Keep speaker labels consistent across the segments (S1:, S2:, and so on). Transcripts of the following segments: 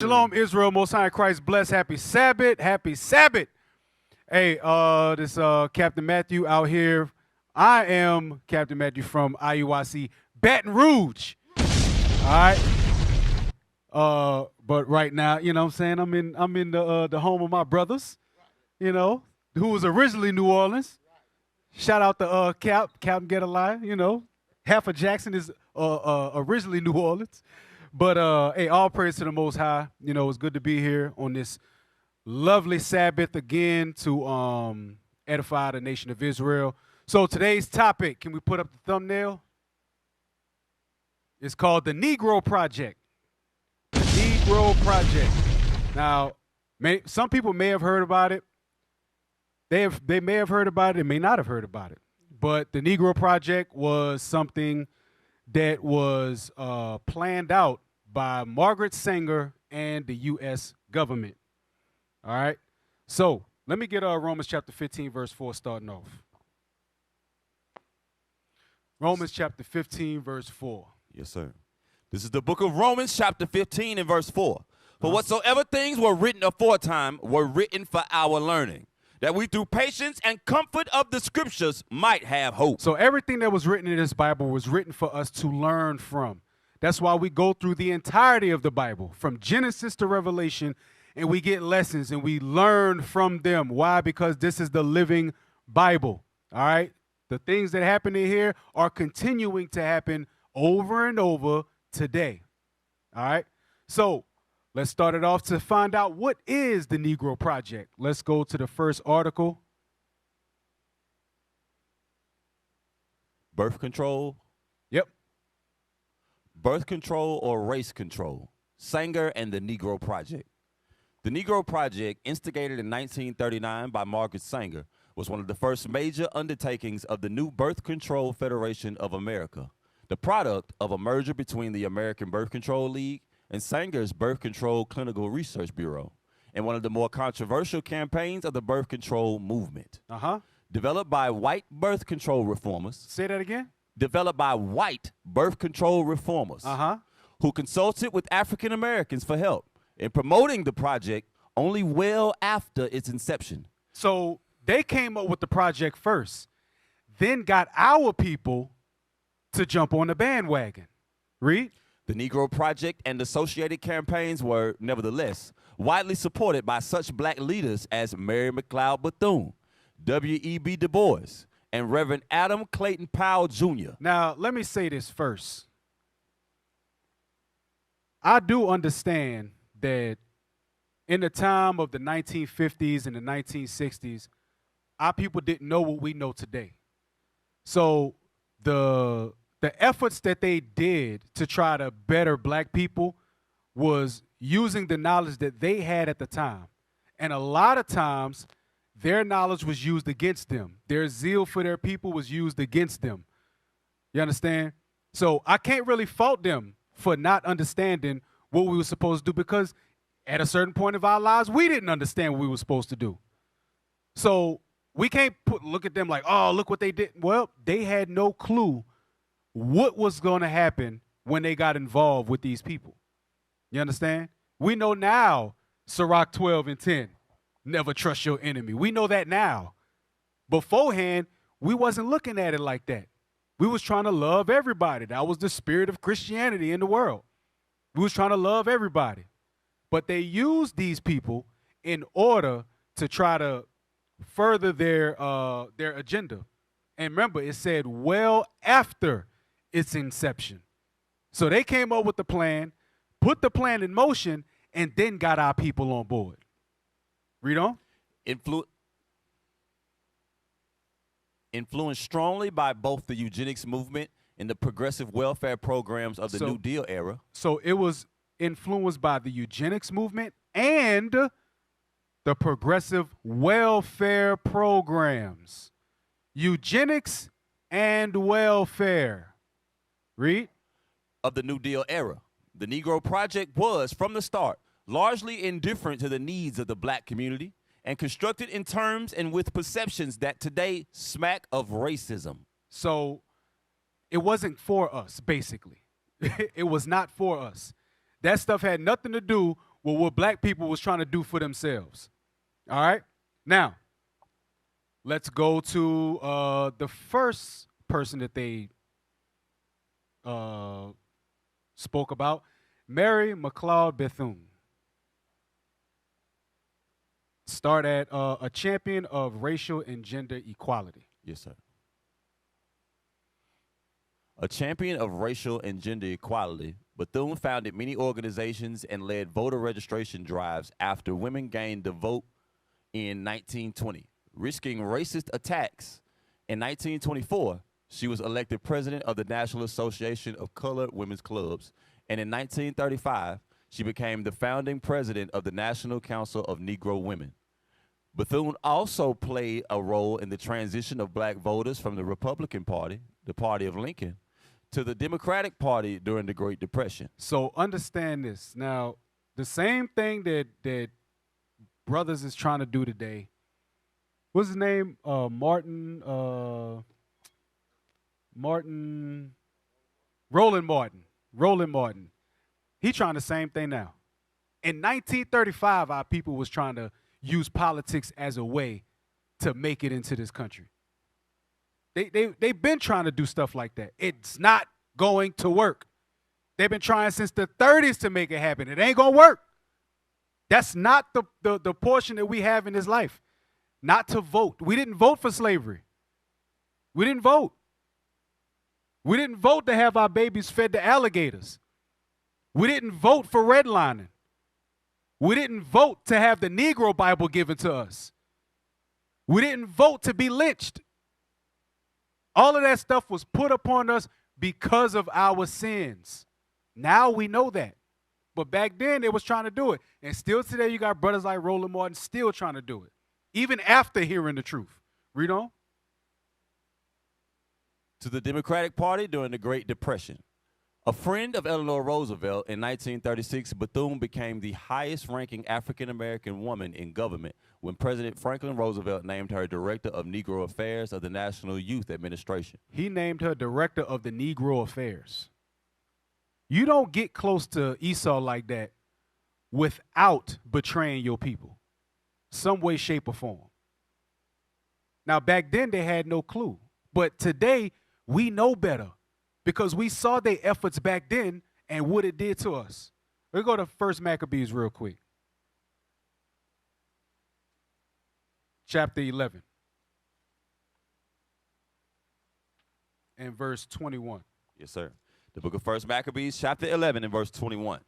S1: Shalom, Israel, Most High in Christ, bless, happy Sabbath, happy Sabbath. Hey, this Captain Matthew out here. I am Captain Matthew from IUIC, Baton Rouge. All right. But right now, you know what I'm saying, I'm in the home of my brothers, you know, who was originally New Orleans. Shout out to Captain Gedaliah, you know. Half of Jackson is originally New Orleans. But, hey, all praise to the Most High. You know, it's good to be here on this lovely Sabbath again to edify the nation of Israel. So today's topic, can we put up the thumbnail? It's called the Negro Project. The Negro Project. Now, some people may have heard about it. They may have heard about it, they may not have heard about it. But the Negro Project was something that was planned out by Margaret Sanger and the U.S. government. All right? So let me get Romans chapter 15, verse 4 starting off. Romans chapter 15, verse 4.
S2: Yes, sir. This is the book of Romans chapter 15 and verse 4. For whatsoever things were written aforetime were written for our learning, that we through patience and comfort of the scriptures might have hope.
S1: So everything that was written in this Bible was written for us to learn from. That's why we go through the entirety of the Bible, from Genesis to Revelation, and we get lessons and we learn from them. Why? Because this is the living Bible, all right? The things that happen in here are continuing to happen over and over today, all right? So let's start it off to find out what is the Negro Project. Let's go to the first article.
S2: Birth control.
S1: Yep.
S2: Birth control or race control. Sanger and the Negro Project. The Negro Project, instigated in 1939 by Margaret Sanger, was one of the first major undertakings of the new Birth Control Federation of America, the product of a merger between the American Birth Control League and Sanger's Birth Control Clinical Research Bureau, and one of the more controversial campaigns of the birth control movement. Developed by white birth control reformers.
S1: Say that again?
S2: Developed by white birth control reformers who consulted with African Americans for help in promoting the project only well after its inception.
S1: So they came up with the project first, then got our people to jump on the bandwagon. Read.
S2: The Negro Project and associated campaigns were, nevertheless, widely supported by such black leaders as Mary McLeod Bethune, W.E.B. Du Bois, and Reverend Adam Clayton Powell, Jr.
S1: Now, let me say this first. I do understand that in the time of the 1950s and the 1960s, our people didn't know what we know today. So the efforts that they did to try to better black people was using the knowledge that they had at the time. And a lot of times, their knowledge was used against them. Their zeal for their people was used against them. You understand? So I can't really fault them for not understanding what we were supposed to do, because at a certain point of our lives, we didn't understand what we were supposed to do. So we can't look at them like, oh, look what they did. Well, they had no clue what was going to happen when they got involved with these people. You understand? We know now, Sirach 12 and 10. Never trust your enemy. We know that now. Beforehand, we wasn't looking at it like that. We was trying to love everybody. That was the spirit of Christianity in the world. We was trying to love everybody. But they used these people in order to try to further their agenda. And remember, it said well after its inception. So they came up with the plan, put the plan in motion, and then got our people on board. Read on.
S2: Influenced strongly by both the eugenics movement and the progressive welfare programs of the New Deal era.
S1: So it was influenced by the eugenics movement and the progressive welfare programs. Eugenics and welfare. Read.
S2: Of the New Deal era. The Negro Project was, from the start, largely indifferent to the needs of the black community and constructed in terms and with perceptions that today smack of racism.
S1: So it wasn't for us, basically. It was not for us. That stuff had nothing to do what black people was trying to do for themselves. All right? Now, let's go to the first person that they spoke about, Mary McLeod Bethune. Start at a champion of racial and gender equality.
S2: Yes, sir. A champion of racial and gender equality, Bethune founded many organizations and led voter registration drives after women gained the vote in 1920, risking racist attacks. In 1924, she was elected president of the National Association of Colored Women's Clubs, and in 1935, she became the founding president of the National Council of Negro Women. Bethune also played a role in the transition of black voters from the Republican Party, the party of Lincoln, to the Democratic Party during the Great Depression.
S1: So understand this. Now, the same thing that brothers is trying to do today. What's his name? Roland Martin. He trying the same thing now. In 1935, our people was trying to use politics as a way to make it into this country. They've been trying to do stuff like that. It's not going to work. They've been trying since the 30s to make it happen. It ain't going to work. That's not the portion that we have in this life. Not to vote. We didn't vote for slavery. We didn't vote. We didn't vote to have our babies fed to alligators. We didn't vote for redlining. We didn't vote to have the Negro Bible given to us. We didn't vote to be lynched. All of that stuff was put upon us because of our sins. Now we know that. But back then, they was trying to do it. And still today, you got brothers like Roland Martin still trying to do it, even after hearing the truth. Read on.
S2: To the Democratic Party during the Great Depression. A friend of Eleanor Roosevelt, in 1936, Bethune became the highest-ranking African-American woman in government when President Franklin Roosevelt named her Director of Negro Affairs of the National Youth Administration.
S1: He named her Director of the Negro Affairs. You don't get close to Esau like that without betraying your people, some way, shape, or form. Now, back then, they had no clue. But today, we know better because we saw their efforts back then and what it did to us. Let's go to 1 Maccabees real quick. Chapter 11 and verse 21.
S2: Yes, sir. The book of 1 Maccabees, chapter 11 and verse 21.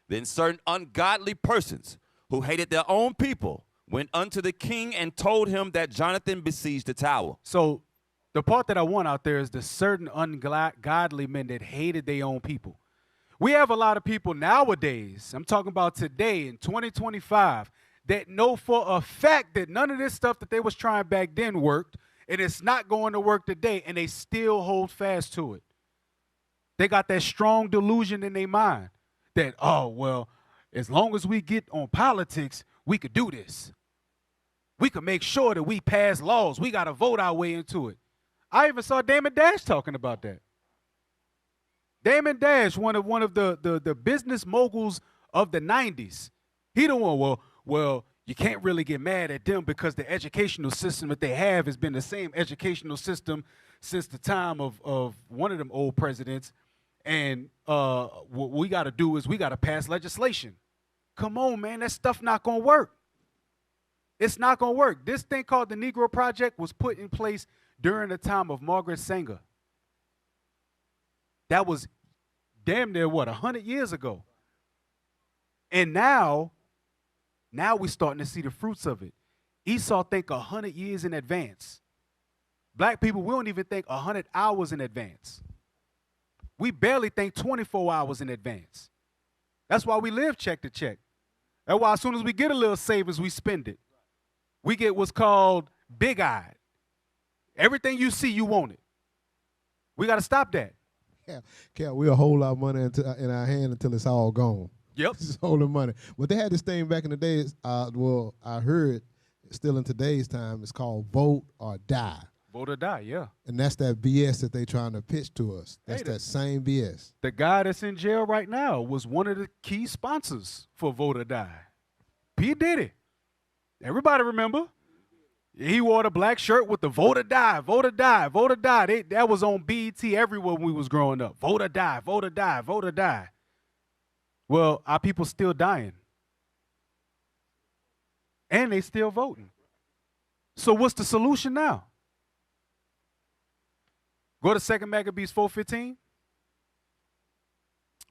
S2: Then certain ungodly persons who hated their own people went unto the king and told him that Jonathan besieged the tower.
S1: So the part that I want out there is the certain ungodly men that hated their own people. We have a lot of people nowadays, I'm talking about today in 2025, that know for a fact that none of this stuff that they was trying back then worked, and it's not going to work today, and they still hold fast to it. They got that strong delusion in their mind that, oh, well, as long as we get on politics, we could do this. We could make sure that we pass laws. We got to vote our way into it. I even saw Damon Dash talking about that. Damon Dash, one of the business moguls of the 90s. He the one, well, you can't really get mad at them because the educational system that they have has been the same educational system since the time of one of them old presidents. And what we got to do is we got to pass legislation. Come on, man, that stuff not going to work. It's not going to work. This thing called the Negro Project was put in place during the time of Margaret Sanger. That was damn near, 100 years ago. And now we're starting to see the fruits of it. Esau think 100 years in advance. Black people, we don't even think 100 hours in advance. We barely think 24 hours in advance. That's why we live check to check. That's why as soon as we get a little savings, we spend it. We get what's called big-eyed. Everything you see, you want it. We got to stop that.
S3: Yeah, we'll hold our money in our hand until it's all gone.
S1: Yep.
S3: Just holding money. But they had this thing back in the days, I heard still in today's time, it's called vote or die.
S1: Vote or die, yeah.
S3: And that's that BS that they trying to pitch to us. That's
S1: Hey,
S3: that same BS.
S1: The guy that's in jail right now was one of the key sponsors for Vote or Die. P. Diddy. Everybody remember? He wore the black shirt with the Vote or Die, Vote or Die, Vote or Die. That was on BET everywhere when we was growing up. Vote or die, Vote or die, Vote or die. Well, our people still dying. And they still voting. So what's the solution now? Go to 2 Maccabees 4:15.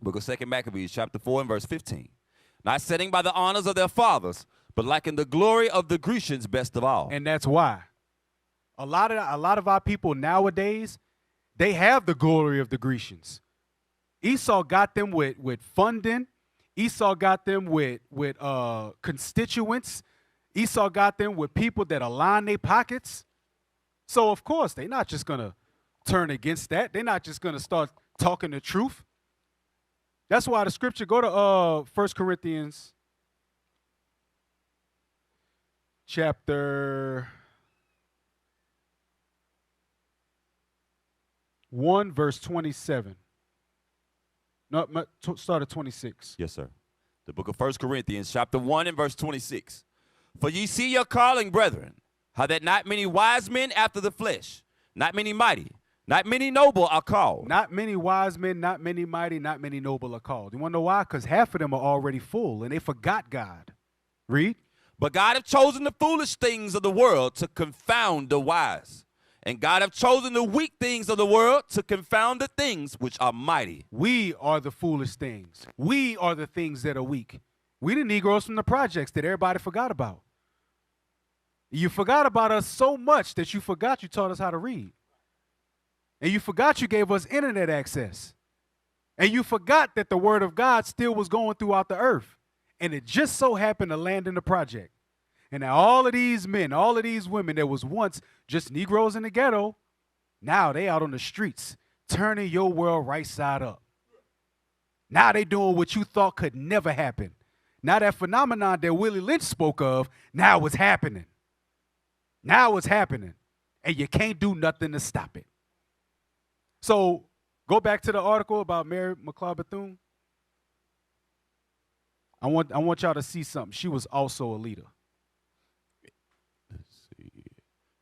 S2: Book of 2 Maccabees, chapter 4 and verse 15. Not setting by the honors of their fathers, but liking the glory of the Grecians best of all.
S1: And that's why. A lot of our people nowadays, they have the glory of the Grecians. Esau got them with funding. Esau got them with constituents. Esau got them with people that align their pockets. So, of course, they're not just going to turn against that. They're not just going to start talking the truth. That's why the scripture, go to 1 Corinthians chapter 1, verse 27. No, start at 26.
S2: Yes, sir. The book of 1 Corinthians, chapter 1 and verse 26. For ye see your calling, brethren, how that not many wise men after the flesh, not many mighty, not many noble are called.
S1: Not many wise men, not many mighty, not many noble are called. You want to know why? Because half of them are already full, and they forgot God. Read.
S2: But God hath chosen the foolish things of the world to confound the wise. And God hath chosen the weak things of the world to confound the things which are mighty.
S1: We are the foolish things. We are the things that are weak. We the Negroes from the projects that everybody forgot about. You forgot about us so much that you forgot you taught us how to read. And you forgot you gave us internet access. And you forgot that the word of God still was going throughout the earth. And it just so happened to land in the project. And now all of these men, all of these women that was once just Negroes in the ghetto, now they out on the streets, turning your world right side up. Now they doing what you thought could never happen. Now that phenomenon that Willie Lynch spoke of, now it's happening. Now it's happening. And you can't do nothing to stop it. So go back to the article about Mary McLeod Bethune. I want y'all to see something. She was also a leader.
S2: Let's see.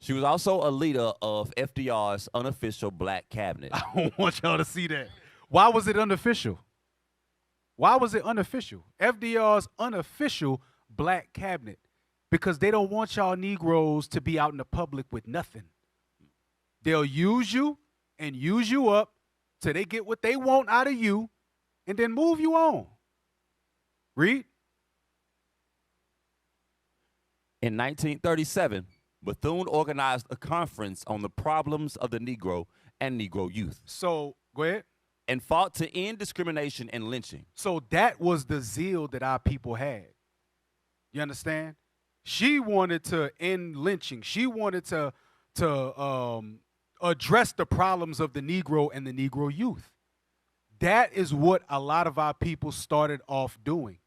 S2: She was also a leader of FDR's unofficial black cabinet.
S1: I don't want y'all to see that. Why was it unofficial? Why was it unofficial? FDR's unofficial black cabinet. Because they don't want y'all Negroes to be out in the public with nothing. They'll use you and use you up till they get what they want out of you and then move you on. Read.
S2: In 1937, Bethune organized a conference on the problems of the Negro and Negro youth.
S1: So, go ahead.
S2: And fought to end discrimination and lynching.
S1: So that was the zeal that our people had. You understand? She wanted to end lynching. She wanted to address the problems of the Negro and the Negro youth. That is what a lot of our people started off doing.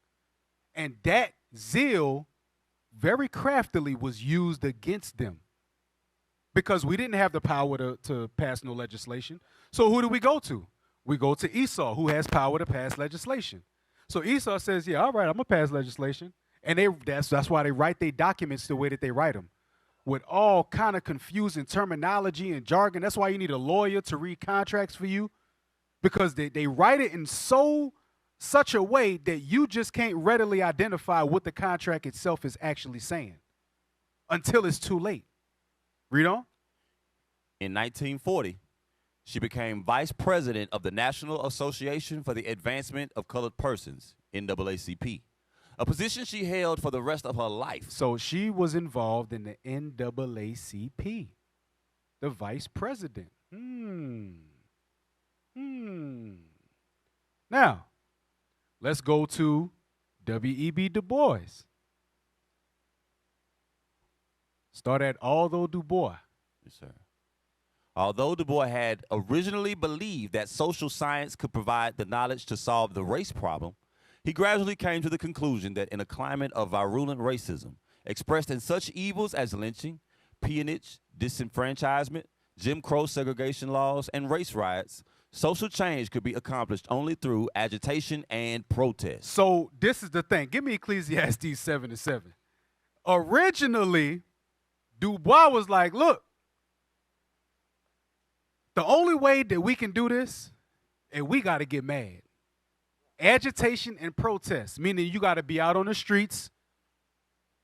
S1: And that zeal very craftily was used against them because we didn't have the power to pass no legislation. So who do we go to? We go to Esau, who has power to pass legislation. So Esau says, yeah, all right, I'm going to pass legislation. And that's why they write their documents the way that they write them, with all kind of confusing terminology and jargon. That's why you need a lawyer to read contracts for you, because they write it in such a way that you just can't readily identify what the contract itself is actually saying until it's too late. Read on.
S2: In 1940, she became vice president of the National Association for the Advancement of Colored Persons, NAACP, a position she held for the rest of her life.
S1: So she was involved in the NAACP, the vice president. Now, let's go to W.E.B. Du Bois. Start at Although Du Bois.
S2: Yes, sir. Although Du Bois had originally believed that social science could provide the knowledge to solve the race problem, he gradually came to the conclusion that in a climate of virulent racism, expressed in such evils as lynching, peonage, disenfranchisement, Jim Crow segregation laws, and race riots, social change could be accomplished only through agitation and protest.
S1: So this is the thing. Give me Ecclesiastes 7:7. Originally, Du Bois was like, look, the only way that we can do this is we got to get mad. Agitation and protest, meaning you got to be out on the streets.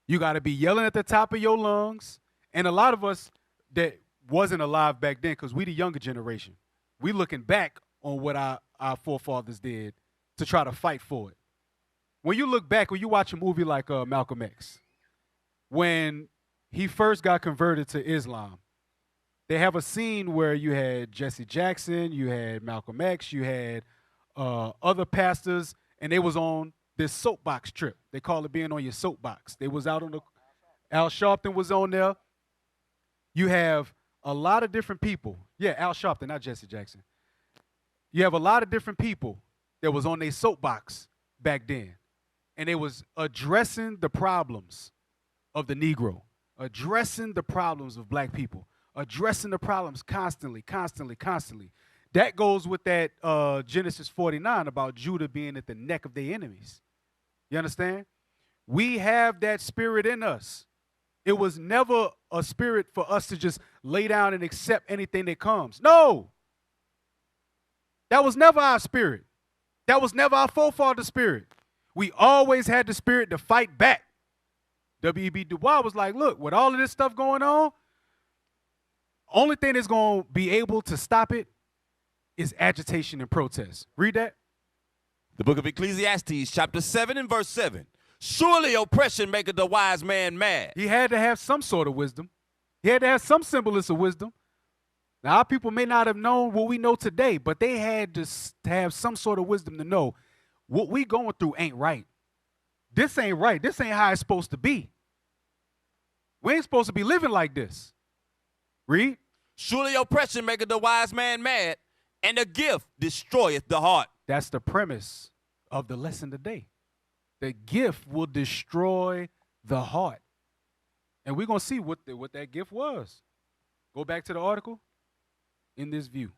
S1: You got to be yelling at the top of your lungs. And a lot of us that wasn't alive back then, because we the younger generation, we looking back on what our forefathers did to try to fight for it. When you look back, when you watch a movie like Malcolm X, when he first got converted to Islam, they have a scene where you had Jesse Jackson, you had Malcolm X, you had other pastors, and they was on this soapbox trip. They call it being on your soapbox. They was out on the, Al Sharpton was on there. You have a lot of different people. Yeah, Al Sharpton, not Jesse Jackson. You have a lot of different people that was on their soapbox back then. And they was addressing the problems of the Negro, addressing the problems of black people, addressing the problems constantly. That goes with that Genesis 49 about Judah being at the neck of their enemies. You understand? We have that spirit in us. It was never a spirit for us to just lay down and accept anything that comes. No. That was never our spirit. That was never our forefather's spirit. We always had the spirit to fight back. W.E.B. Du Bois was like, look, with all of this stuff going on, only thing that's going to be able to stop it is agitation and protest. Read that.
S2: The book of Ecclesiastes, chapter 7 and verse 7. Surely oppression maketh the wise man mad.
S1: He had to have some sort of wisdom. He had to have some semblance of wisdom. Now, our people may not have known what we know today, but they had to have some sort of wisdom to know what we going through ain't right. This ain't right. This ain't how it's supposed to be. We ain't supposed to be living like this. Read.
S2: Surely oppression maketh the wise man mad, and a gift destroyeth the heart.
S1: That's the premise of the lesson today. The gift will destroy the heart. And we're going to see what that gift was. Go back to the article. In this view.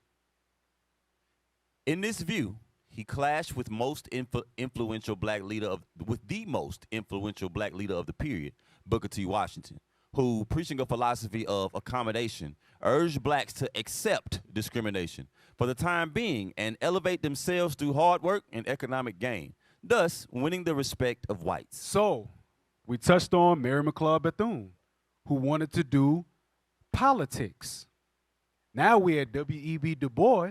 S2: In this view, he clashed with the most influential black leader of the period, Booker T. Washington, who, preaching a philosophy of accommodation, urged blacks to accept discrimination for the time being and elevate themselves through hard work and economic gain, thus winning the respect of whites.
S1: So, we touched on Mary McLeod Bethune, who wanted to do politics. Now we had W.E.B. Du Bois,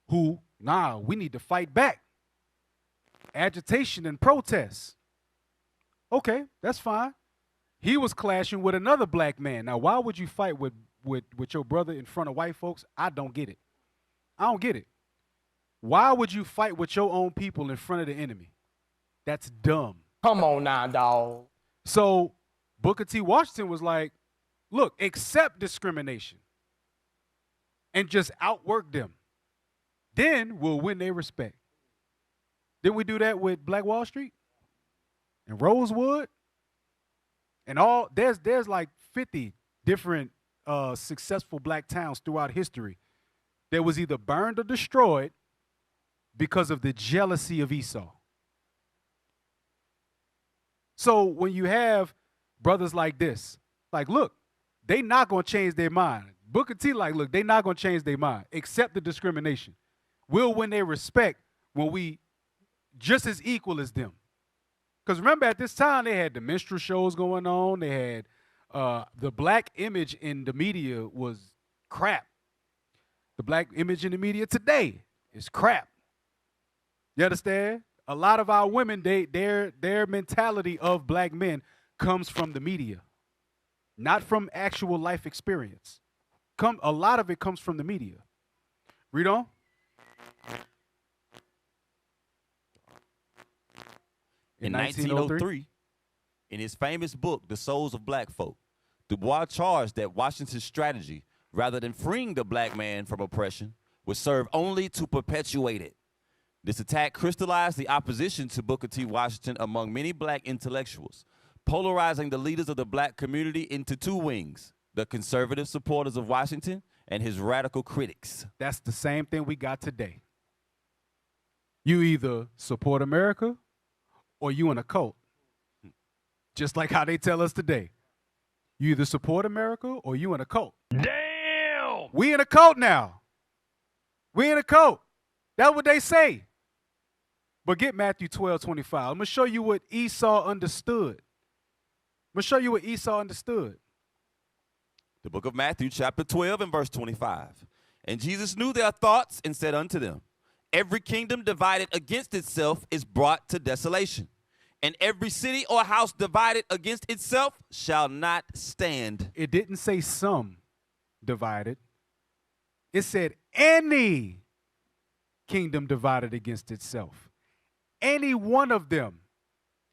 S1: who, we need to fight back. Agitation and protest. Okay, that's fine. He was clashing with another black man. Now, why would you fight with your brother in front of white folks? I don't get it. I don't get it. Why would you fight with your own people in front of the enemy? That's dumb.
S4: Come on now, dawg.
S1: So Booker T. Washington was like, look, accept discrimination and just outwork them. Then we'll win their respect. Didn't we do that with Black Wall Street and Rosewood? And there's like 50 different successful black towns throughout history that was either burned or destroyed because of the jealousy of Esau. So when you have brothers like this, like, look, they not going to change their mind. Booker T, like, look, they not going to change their mind. Accept the discrimination. We'll win their respect when we just as equal as them. Because remember, at this time, they had the minstrel shows going on. They had the black image in the media was crap. The black image in the media today is crap. You understand? A lot of our women, their mentality of black men comes from the media, not from actual life experience. A lot of it comes from the media. Read on.
S2: In 1903, in his famous book, The Souls of Black Folk, Du Bois charged that Washington's strategy, rather than freeing the black man from oppression, would serve only to perpetuate it. This attack crystallized the opposition to Booker T. Washington among many black intellectuals, polarizing the leaders of the black community into two wings, the conservative supporters of Washington and his radical critics.
S1: That's the same thing we got today. You either support America or you in a cult. Just like how they tell us today. You either support America or you in a cult.
S5: Damn!
S1: We in a cult now. We in a cult. That's what they say. But get Matthew 12:25. I'm going to show you what Esau understood. I'm going to show you what Esau understood.
S2: The book of Matthew, chapter 12 and verse 25. And Jesus knew their thoughts and said unto them, every kingdom divided against itself is brought to desolation, and every city or house divided against itself shall not stand.
S1: It didn't say some divided. It said any kingdom divided against itself. Any one of them.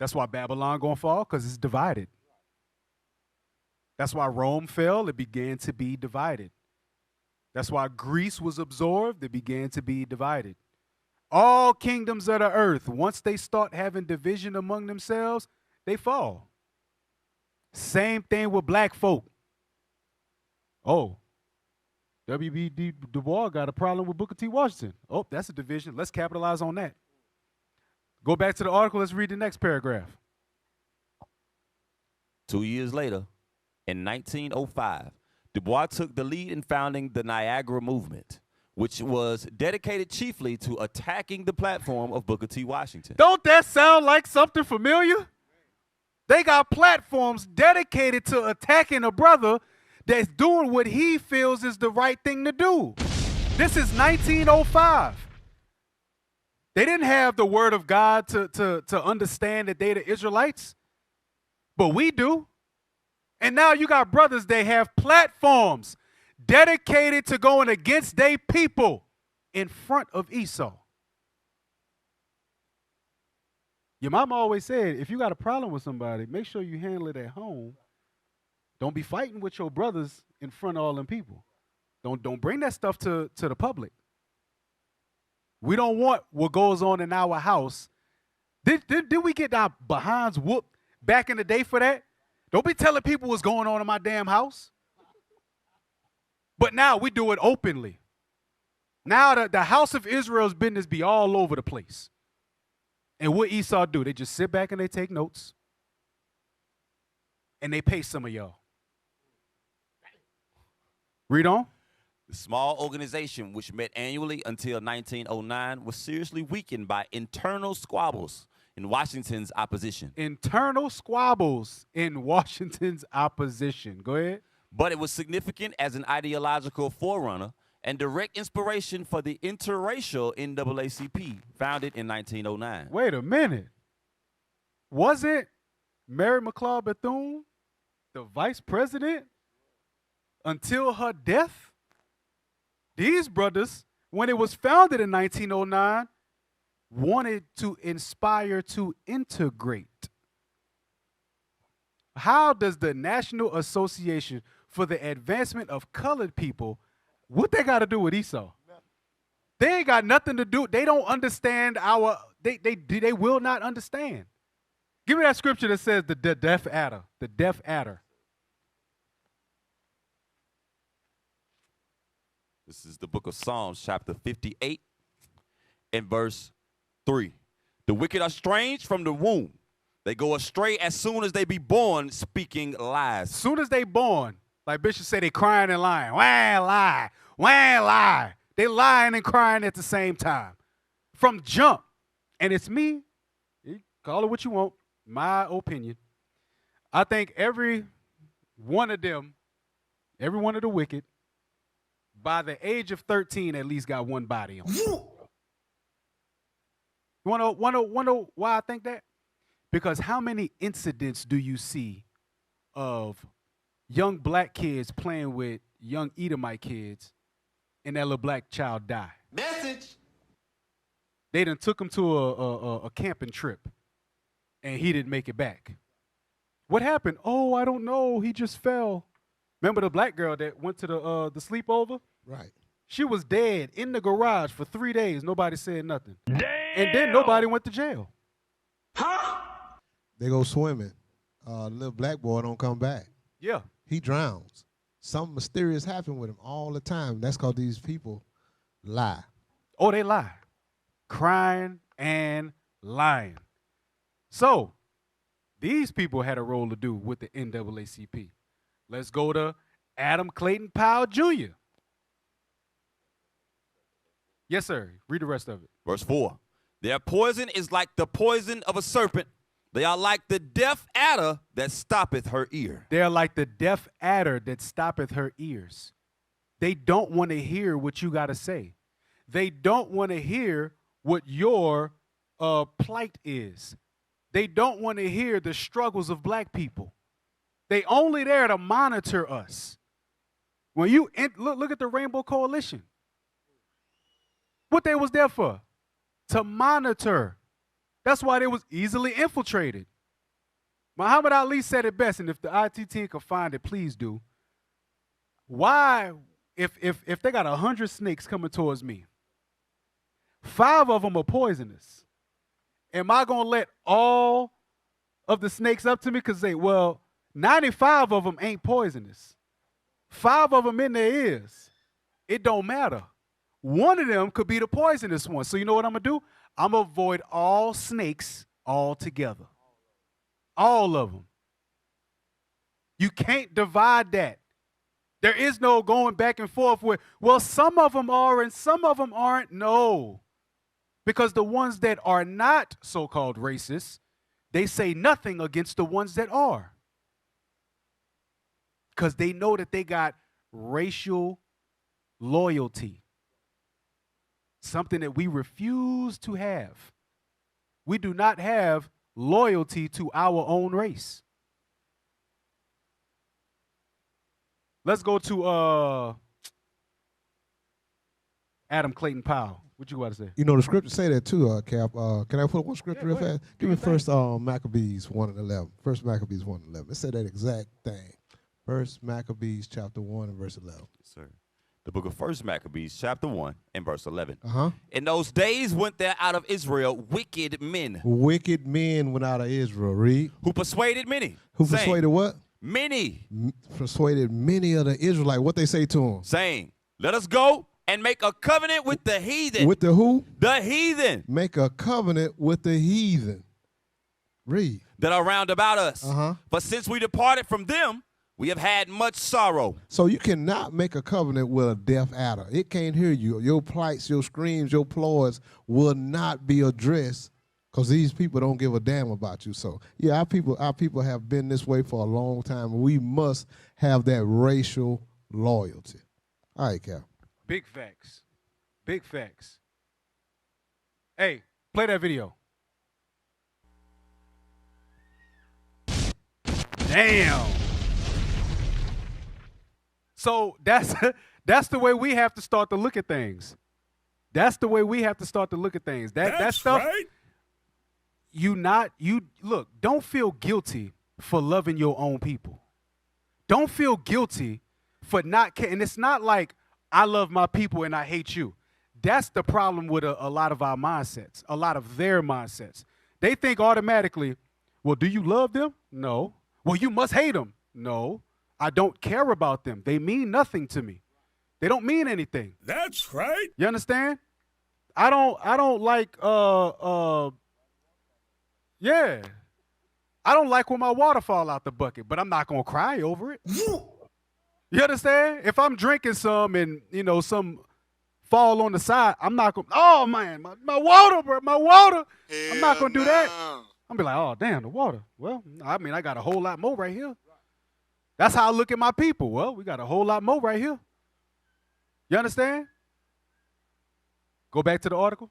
S1: That's why Babylon gonna fall, because it's divided. That's why Rome fell, it began to be divided. That's why Greece was absorbed, it began to be divided. All kingdoms of the earth, once they start having division among themselves, they fall. Same thing with black folk. Oh, W.B. Du Bois got a problem with Booker T. Washington. Oh, that's a division. Let's capitalize on that. Go back to the article. Let's read the next paragraph.
S2: 2 years later, in 1905, Du Bois took the lead in founding the Niagara Movement, which was dedicated chiefly to attacking the platform of Booker T. Washington.
S1: Don't that sound like something familiar? They got platforms dedicated to attacking a brother that's doing what he feels is the right thing to do. This is 1905. They didn't have the word of God to understand that they're the Israelites, but we do. And now you got brothers that have platforms dedicated to going against their people in front of Esau. Your mama always said, if you got a problem with somebody, make sure you handle it at home. Don't be fighting with your brothers in front of all them people. Don't bring that stuff to the public. We don't want what goes on in our house. Did we get our behinds whooped back in the day for that? Don't be telling people what's going on in my damn house. But now we do it openly. Now the house of Israel's business be all over the place. And what Esau do? They just sit back and they take notes. And they pay some of y'all. Read on.
S2: The small organization, which met annually until 1909, was seriously weakened by internal squabbles in Washington's opposition.
S1: Internal squabbles in Washington's opposition. Go ahead.
S2: But it was significant as an ideological forerunner and direct inspiration for the interracial NAACP, founded in 1909.
S1: Wait a minute. Wasn't Mary McLeod Bethune the vice president until her death? These brothers, when it was founded in 1909, wanted to inspire to integrate. How does the National Association for the Advancement of Colored People, what they got to do with Esau? They ain't got nothing to do. They don't understand they will not understand. Give me that scripture that says the deaf adder, the deaf adder.
S2: This is the book of Psalms, chapter 58, and verse 3. The wicked are strange from the womb. They go astray as soon as they be born, speaking lies.
S1: As soon as they born, like Bishop said, they crying and lying. Wah, lie. Wah, lie. They lying and crying at the same time. From jump. And it's me. You call it what you want. My opinion. I think every one of them, every one of the wicked, by the age of 13, at least got one body on. You wanna why I think that? Because how many incidents do you see of young black kids playing with young Edomite kids and that little black child die?
S2: Message.
S1: They done took him to a camping trip and he didn't make it back. What happened? Oh, I don't know. He just fell. Remember the black girl that went to the sleepover?
S3: Right.
S1: She was dead in the garage for 3 days. Nobody said nothing.
S5: Damn!
S1: And then nobody went to jail.
S5: Huh?
S3: They go swimming. The little black boy don't come back.
S1: Yeah.
S3: He drowns. something mysterious happened with him all the time. That's because these people lie.
S1: Oh, they lie. Crying and lying. So, these people had a role to do with the NAACP. Let's go to Adam Clayton Powell Jr. Yes, sir. Read the rest of it.
S2: Verse 4. Their poison is like the poison of a serpent. They are like the deaf adder that stoppeth her ear.
S1: They are like the deaf adder that stoppeth her ears. They don't want to hear what you got to say. They don't want to hear what your plight is. They don't want to hear the struggles of black people. They only there to monitor us. When you look at the Rainbow Coalition, what they was there for? To monitor. That's why they was easily infiltrated. Muhammad Ali said it best, and if the IT team can find it, please do. Why, if they got 100 snakes coming towards me, 5 of them are poisonous, am I going to let all of the snakes up to me? Because they, well, 95 of them ain't poisonous. 5 of them in there is. It don't matter. One of them could be the poisonous one. So you know what I'm going to do? I'm going to avoid all snakes altogether. All of them. You can't divide that. There is no going back and forth with, well, some of them are and some of them aren't. No. Because the ones that are not so-called racist, they say nothing against the ones that are. Because they know that they got racial loyalty. Something that we refuse to have. We do not have loyalty to our own race. Let's go to Adam Clayton Powell. What you got to say?
S3: You know, the scripture say that too, Cap. Can I put one scripture real fast? Give me first Maccabees 1 and 11. First Maccabees 1 and 11. It said that exact thing. First Maccabees chapter 1 and verse 11.
S2: Yes, sir. The book of First Maccabees chapter 1 and verse 11.
S3: Uh-huh.
S2: In those days went there out of Israel wicked men.
S3: Wicked men went out of Israel. Read.
S2: Who persuaded many.
S3: Who
S2: saying,
S3: persuaded what?
S2: Many.
S3: Persuaded many of the Israelites. What they say to them?
S2: Saying, let us go and make a covenant with the heathen.
S3: With the who?
S2: The heathen.
S3: Make a covenant with the heathen. Read.
S2: That are round about us.
S3: Uh-huh.
S2: But since we departed from them, we have had much sorrow.
S3: So you cannot make a covenant with a deaf adder. It can't hear you. Your plights, your screams, your ploys will not be addressed because these people don't give a damn about you. So, yeah, our people have been this way for a long time. We must have that racial loyalty. All right, Cal.
S1: Big facts. Big facts. Hey, play that video. Damn. So that's the way we have to start to look at things. That's the way we have to start to look at things. That stuff. Right. Look, don't feel guilty for loving your own people. Don't feel guilty for not caring. And it's not like I love my people and I hate you. That's the problem with a lot of our mindsets, a lot of their mindsets. They think automatically, well, do you love them? No. Well, you must hate them. No. I don't care about them. They mean nothing to me. They don't mean anything.
S5: That's right.
S1: You understand? I don't like yeah. I don't like when my water fall out the bucket, but I'm not gonna cry over it. You understand? If I'm drinking some and some fall on the side, I'm not gonna, oh man, my water, bro, my water. Hell, I'm not gonna do that. I'm be like, oh damn, the water. Well, I mean, I got a whole lot more right here. That's how I look at my people. Well, we got a whole lot more right here. You understand? Go back to the article.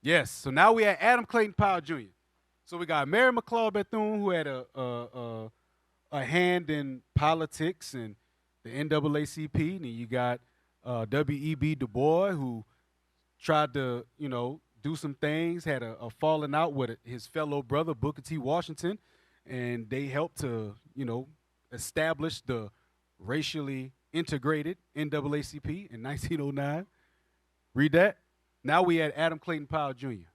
S1: Yes. So now we had Adam Clayton Powell Jr. So we got Mary McLeod Bethune, who had a hand in politics and the NAACP. And then you got W.E.B. Du Bois, who tried to, do some things, had a falling out with his fellow brother, Booker T. Washington. And they helped to, establish the racially integrated NAACP in 1909. Read that. Now we had Adam Clayton Powell Jr.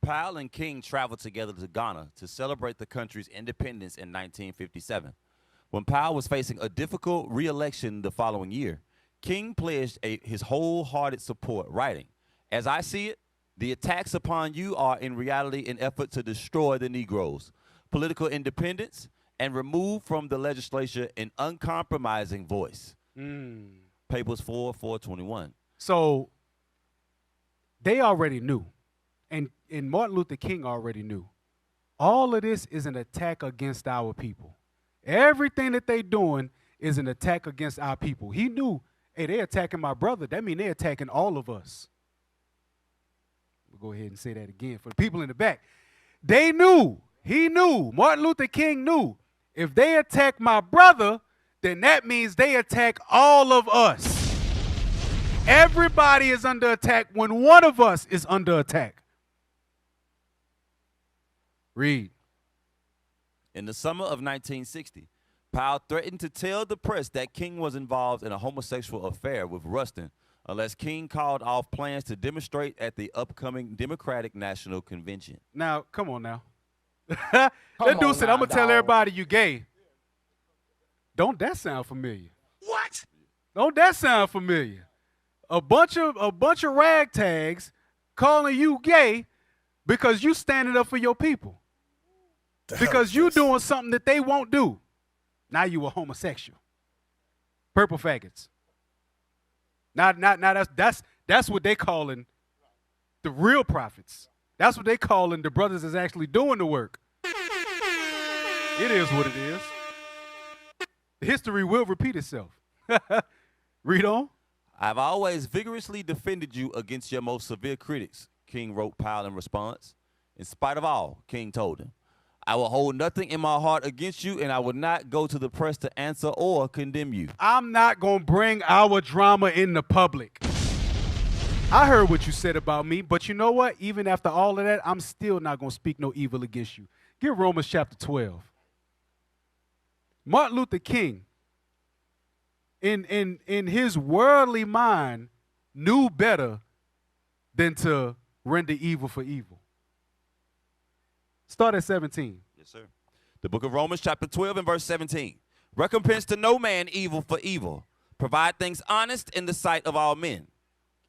S2: Powell and King traveled together to Ghana to celebrate the country's independence in 1957. When Powell was facing a difficult re-election the following year, King pledged his wholehearted support, writing, "As I see it, the attacks upon you are in reality an effort to destroy the Negroes, political independence, and remove from the legislature an uncompromising voice." Papers 4:421.
S1: So they already knew, and Martin Luther King already knew. All of this is an attack against our people. Everything that they doing is an attack against our people. He knew, hey, they're attacking my brother. That means they're attacking all of us. We'll go ahead and say that again for the people in the back. They knew, he knew, Martin Luther King knew, if they attack my brother, then that means they attack all of us. Everybody is under attack when one of us is under attack. Read.
S2: In the summer of 1960, Powell threatened to tell the press that King was involved in a homosexual affair with Rustin unless King called off plans to demonstrate at the upcoming Democratic National Convention.
S1: Now, come on now. That dude said, I'm going to tell everybody you gay. Don't that sound familiar?
S5: What?
S1: Don't that sound familiar? A bunch of ragtags calling you gay because you standing up for your people. Because you doing something that they won't do. Now you a homosexual. Purple faggots. Now that's what they calling the real prophets. That's what they calling the brothers that's actually doing the work. It is what it is. History will repeat itself. Read on.
S2: "I've always vigorously defended you against your most severe critics," King wrote Powell in response. "In spite of all," King told him, "I will hold nothing in my heart against you, and I will not go to the press to answer or condemn you."
S1: I'm not going to bring our drama in the public. I heard what you said about me, but you know what? Even after all of that, I'm still not going to speak no evil against you. Get Romans chapter 12. Martin Luther King, in his worldly mind, knew better than to render evil for evil. Start at 17.
S2: Yes, sir. The book of Romans chapter 12 and verse 17. "Recompense to no man evil for evil. Provide things honest in the sight of all men.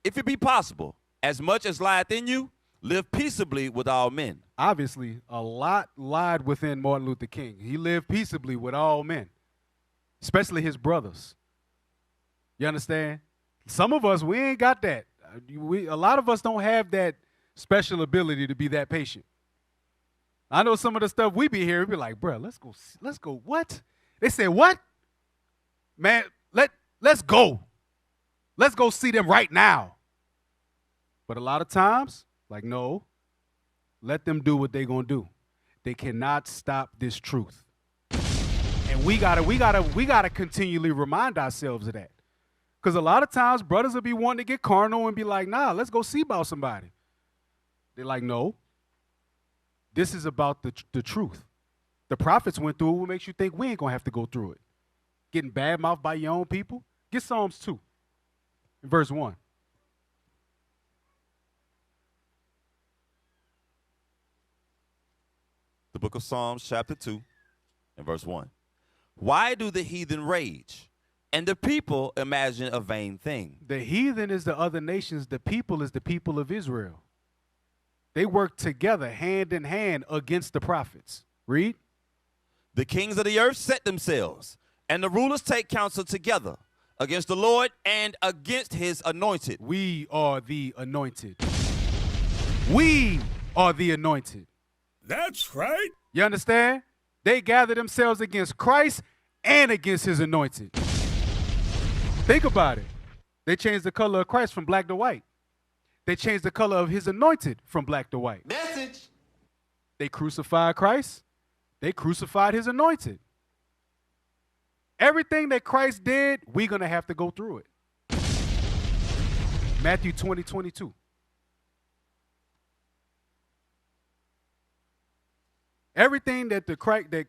S2: If it be possible, as much as lieth in you, live peaceably with all men."
S1: Obviously, a lot lied within Martin Luther King. He lived peaceably with all men, especially his brothers. You understand? Some of us, we ain't got that. A lot of us don't have that special ability to be that patient. I know some of the stuff we be hearing, we be like, bro, let's go, what? They say, what? Man, let's go. Let's go see them right now. But a lot of times, like, no, let them do what they're going to do. They cannot stop this truth. And we gotta continually remind ourselves of that. Because a lot of times, brothers will be wanting to get carnal and be like, nah, let's go see about somebody. They're like, no. This is about the truth. The prophets went through it. What makes you think we ain't going to have to go through it? Getting bad-mouthed by your own people? Get Psalms 2, verse 1.
S2: The book of Psalms chapter 2 and verse 1. "Why do the heathen rage, and the people imagine a vain thing?"
S1: The heathen is the other nations. The people is the people of Israel. They work together, hand in hand, against the prophets. Read.
S2: "The kings of the earth set themselves, and the rulers take counsel together against the Lord and against his anointed."
S1: We are the anointed. We are the anointed.
S5: That's right.
S1: You understand? They gather themselves against Christ and against his anointed. Think about it. They changed the color of Christ from black to white. They changed the color of his anointed from black to white.
S2: Message.
S1: They crucified Christ. They crucified his anointed. Everything that Christ did, we're going to have to go through it. Matthew 20:22. Everything that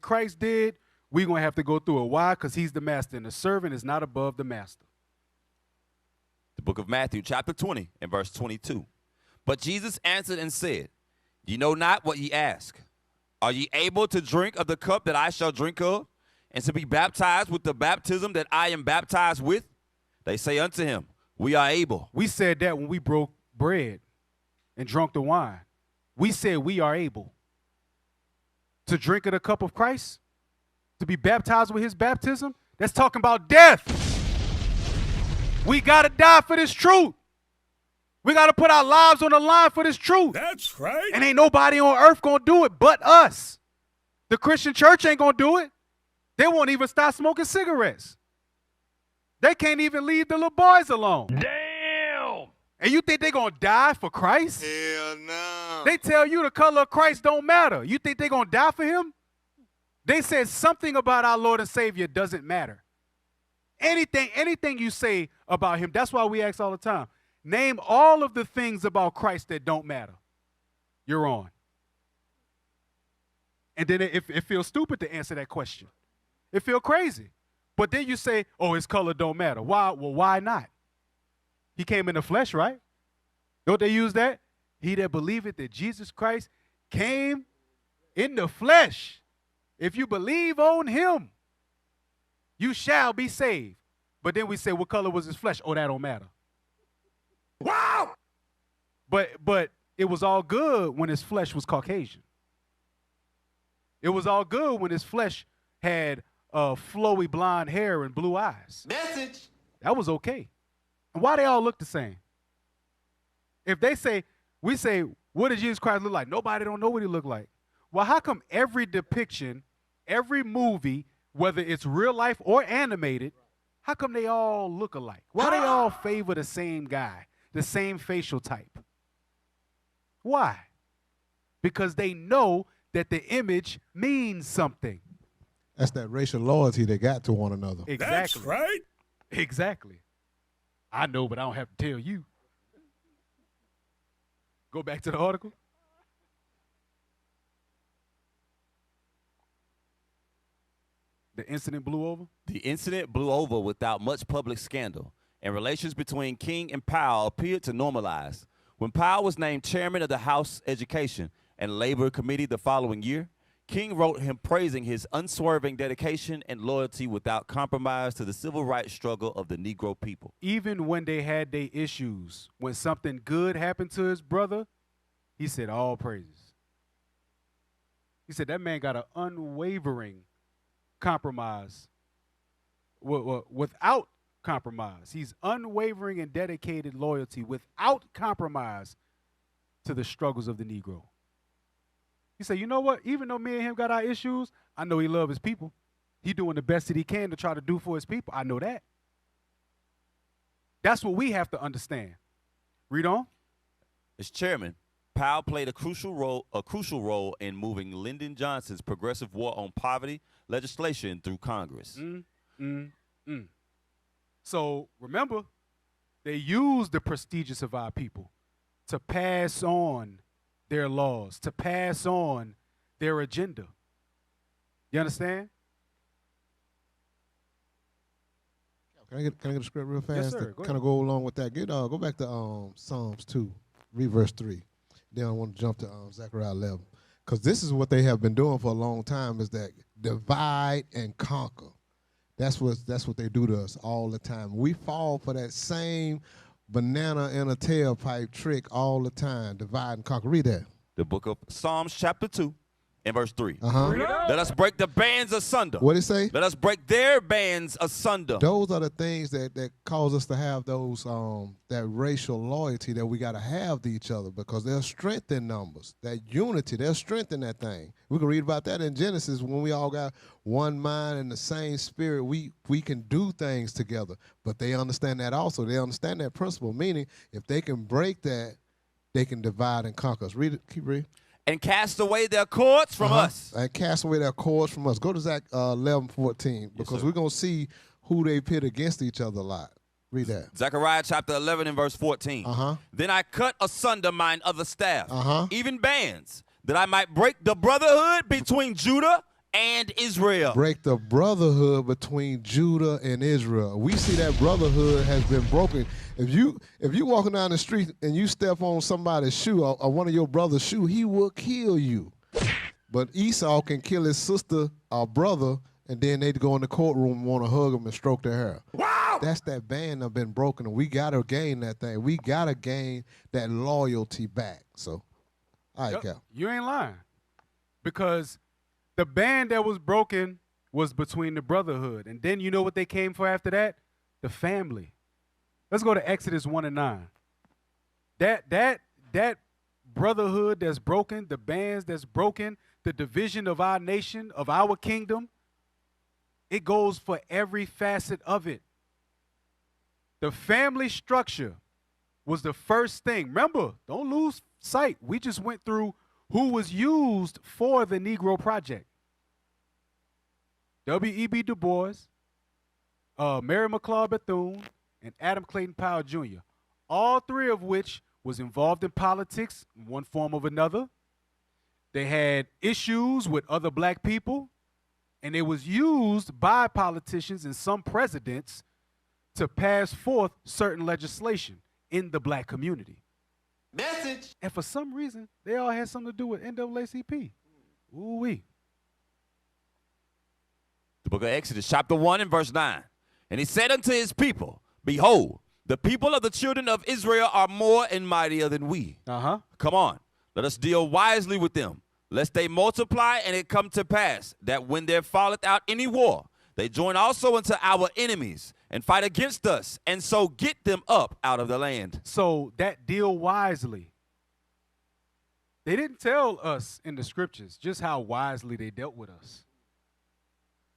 S1: Christ did, we're going to have to go through it. Why? Because he's the master, and the servant is not above the master.
S2: The book of Matthew chapter 20 and verse 22. "But Jesus answered and said, Ye know not what ye ask. Are ye able to drink of the cup that I shall drink of, and to be baptized with the baptism that I am baptized with? They say unto him, we are able.
S1: We said that when we broke bread and drunk the wine. We said we are able to drink of the cup of Christ, to be baptized with his baptism. That's talking about death. We got to die for this truth. We got to put our lives on the line for this truth.
S5: That's right.
S1: And ain't nobody on earth going to do it but us. The Christian church ain't going to do it. They won't even stop smoking cigarettes. They can't even leave the little boys alone.
S5: Damn.
S1: And you think they're going to die for Christ?
S6: Hell no.
S1: They tell you the color of Christ don't matter. You think they're going to die for him? They said something about our Lord and Savior doesn't matter. Anything you say about him, that's why we ask all the time, name all of the things about Christ that don't matter. You're on. And then it feels stupid to answer that question. It feels crazy. But then you say, oh, his color don't matter. Why? Well, why not? He came in the flesh, right? Don't they use that? He that believeth that Jesus Christ came in the flesh. If you believe on him, you shall be saved. But then we say, what color was his flesh? Oh, that don't matter.
S5: Wow.
S1: But it was all good when his flesh was Caucasian. It was all good when his flesh had flowy blonde hair and blue eyes.
S6: Message.
S1: That was okay. And why they all look the same? If they say, we say, what did Jesus Christ look like? Nobody don't know what he looked like. Well, how come every depiction, every movie, whether it's real life or animated, how come they all look alike? Why they all favor the same guy, the same facial type? Why? Because they know that the image means something.
S3: That's that racial loyalty they got to one another.
S1: Exactly.
S5: That's right.
S1: Exactly. I know, but I don't have to tell you. Go back to the article. The incident blew over?
S2: The incident blew over without much public scandal, and relations between King and Powell appeared to normalize. When Powell was named chairman of the House Education and Labor Committee the following year, King wrote him praising his unswerving dedication and loyalty without compromise to the civil rights struggle of the Negro people.
S1: Even when they had their issues, when something good happened to his brother, he said, all praises. He said that man got an unwavering compromise without compromise. He's unwavering and dedicated loyalty without compromise to the struggles of the Negro. He said, you know what? Even though me and him got our issues, I know he loves his people. He doing the best that he can to try to do for his people. I know that. That's what we have to understand. Read on.
S2: As chairman, Powell played a crucial role in moving Lyndon Johnson's progressive war on poverty legislation through Congress.
S1: So remember, they used the prestigious of our people to pass on their laws, to pass on their agenda. You understand?
S3: Can I get a script real fast?
S1: Yes, sir.
S3: To kind of go along with that. Go back to Psalms 2, read verse 3. Then I want to jump to Zechariah 11. Because this is what they have been doing for a long time, is that divide and conquer. That's what they do to us all the time. We fall for that same banana in a tailpipe trick all the time. Divide and conquer. Read that.
S2: The book of Psalms chapter 2 and verse 3.
S3: Uh-huh.
S2: Let us break the bands asunder.
S3: What did it say?
S2: Let us break their bands asunder.
S3: Those are the things that cause us to have those that racial loyalty that we got to have to each other, because there's strength in numbers. That unity, there's strength in that thing. We can read about that in Genesis when we all got one mind and the same spirit. We can do things together, but they understand that also. They understand that principle, meaning if they can break that, they can divide and conquer us. Read it. Keep reading.
S2: And cast away their cords from us.
S3: And cast away their cords from us. Go to Zach 11:14, because we're going to see who they pit against each other a lot. Read that.
S2: Zechariah chapter 11 and verse 14. Then I cut asunder mine other staff, even bands, that I might break the brotherhood between Judah and Israel.
S3: Break the brotherhood between Judah and Israel. We see that brotherhood has been broken. If you walking down the street and you step on somebody's shoe or one of your brother's shoe, he will kill you. But Esau can kill his sister or brother and then they'd go in the courtroom and want to hug them and stroke their hair.
S5: Wow!
S3: That's that band that been broken, and we got to gain that thing. We got to gain that loyalty back. So, all right, Cal.
S1: You ain't lying. Because the band that was broken was between the brotherhood. And then you know what they came for after that? The family. Let's go to Exodus 1 and 9. That brotherhood that's broken, the bands that's broken, the division of our nation, of our kingdom, it goes for every facet of it. The family structure was the first thing. Remember, don't lose sight. We just went through who was used for the Negro Project. W.E.B. Du Bois, Mary McLeod Bethune, and Adam Clayton Powell Jr., all three of which was involved in politics in one form or another. They had issues with other black people, and it was used by politicians and some presidents to pass forth certain legislation in the black community.
S6: Message.
S1: And for some reason, they all had something to do with NAACP. Ooh-wee.
S2: The book of Exodus, chapter 1 and verse 9. And he said unto his people, behold, the people of the children of Israel are more and mightier than we.
S1: Uh-huh.
S2: Come on, let us deal wisely with them, lest they multiply, and it come to pass that when there falleth out any war, they join also unto our enemies and fight against us, and so get them up out of the land.
S1: So that deal wisely. They didn't tell us in the scriptures just how wisely they dealt with us.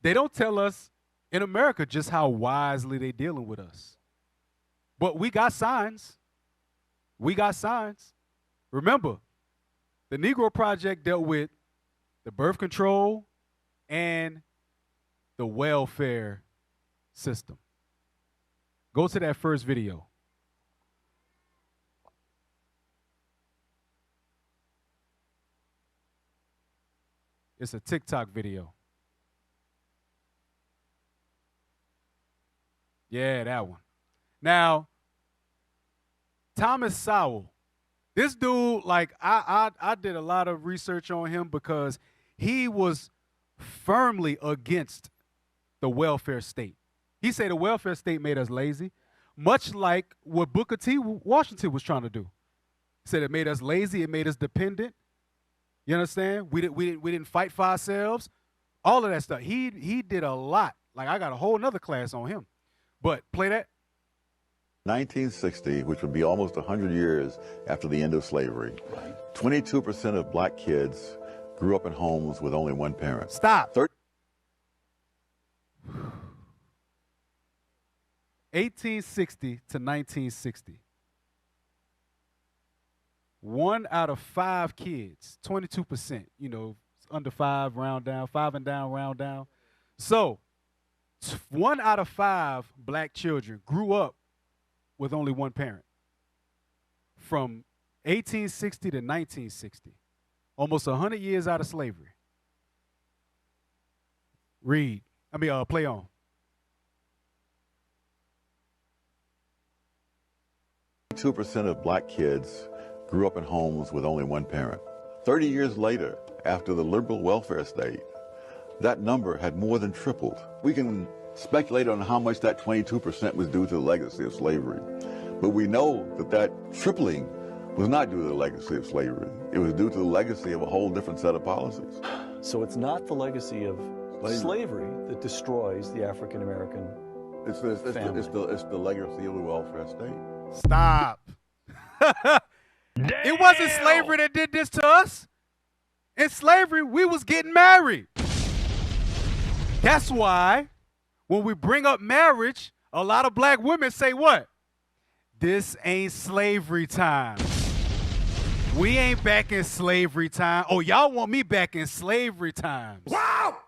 S1: They don't tell us in America just how wisely they dealing with us. But we got signs. We got signs. Remember, the Negro Project dealt with the birth control and the welfare system. Go to that first video. It's a TikTok video. Yeah, that one. Now, Thomas Sowell, this dude, like, I did a lot of research on him because he was firmly against the welfare state. He said the welfare state made us lazy, much like what Booker T. Washington was trying to do. He said it made us lazy, it made us dependent. You understand? We didn't fight for ourselves. All of that stuff. He did a lot. Like, I got a whole nother class on him. But play that.
S7: 1960, which would be almost 100 years after the end of slavery, 22% of black kids grew up in homes with only one parent.
S1: Stop. 1860 to 1960. 1 out of 5 kids, 22%, under 5, round down, 5 and down, round down. So 1 out of 5 black children grew up with only one parent from 1860 to 1960, almost 100 years out of slavery. Play on.
S7: Two percent of black kids grew up in homes with only one parent. 30 years later, after the liberal welfare state, that number had more than tripled. We can speculate on how much that 22% was due to the legacy of slavery, but we know that tripling was not due to the legacy of slavery. It was due to the legacy of a whole different set of policies.
S8: So it's not the legacy of slavery that destroys the African American family.
S7: It's the legacy of the welfare state.
S1: Stop. It wasn't slavery that did this to us. In slavery, we was getting married. That's why when we bring up marriage, a lot of black women say what? This ain't slavery time. We ain't back in slavery time. Oh, y'all want me back in slavery times.
S5: Wow!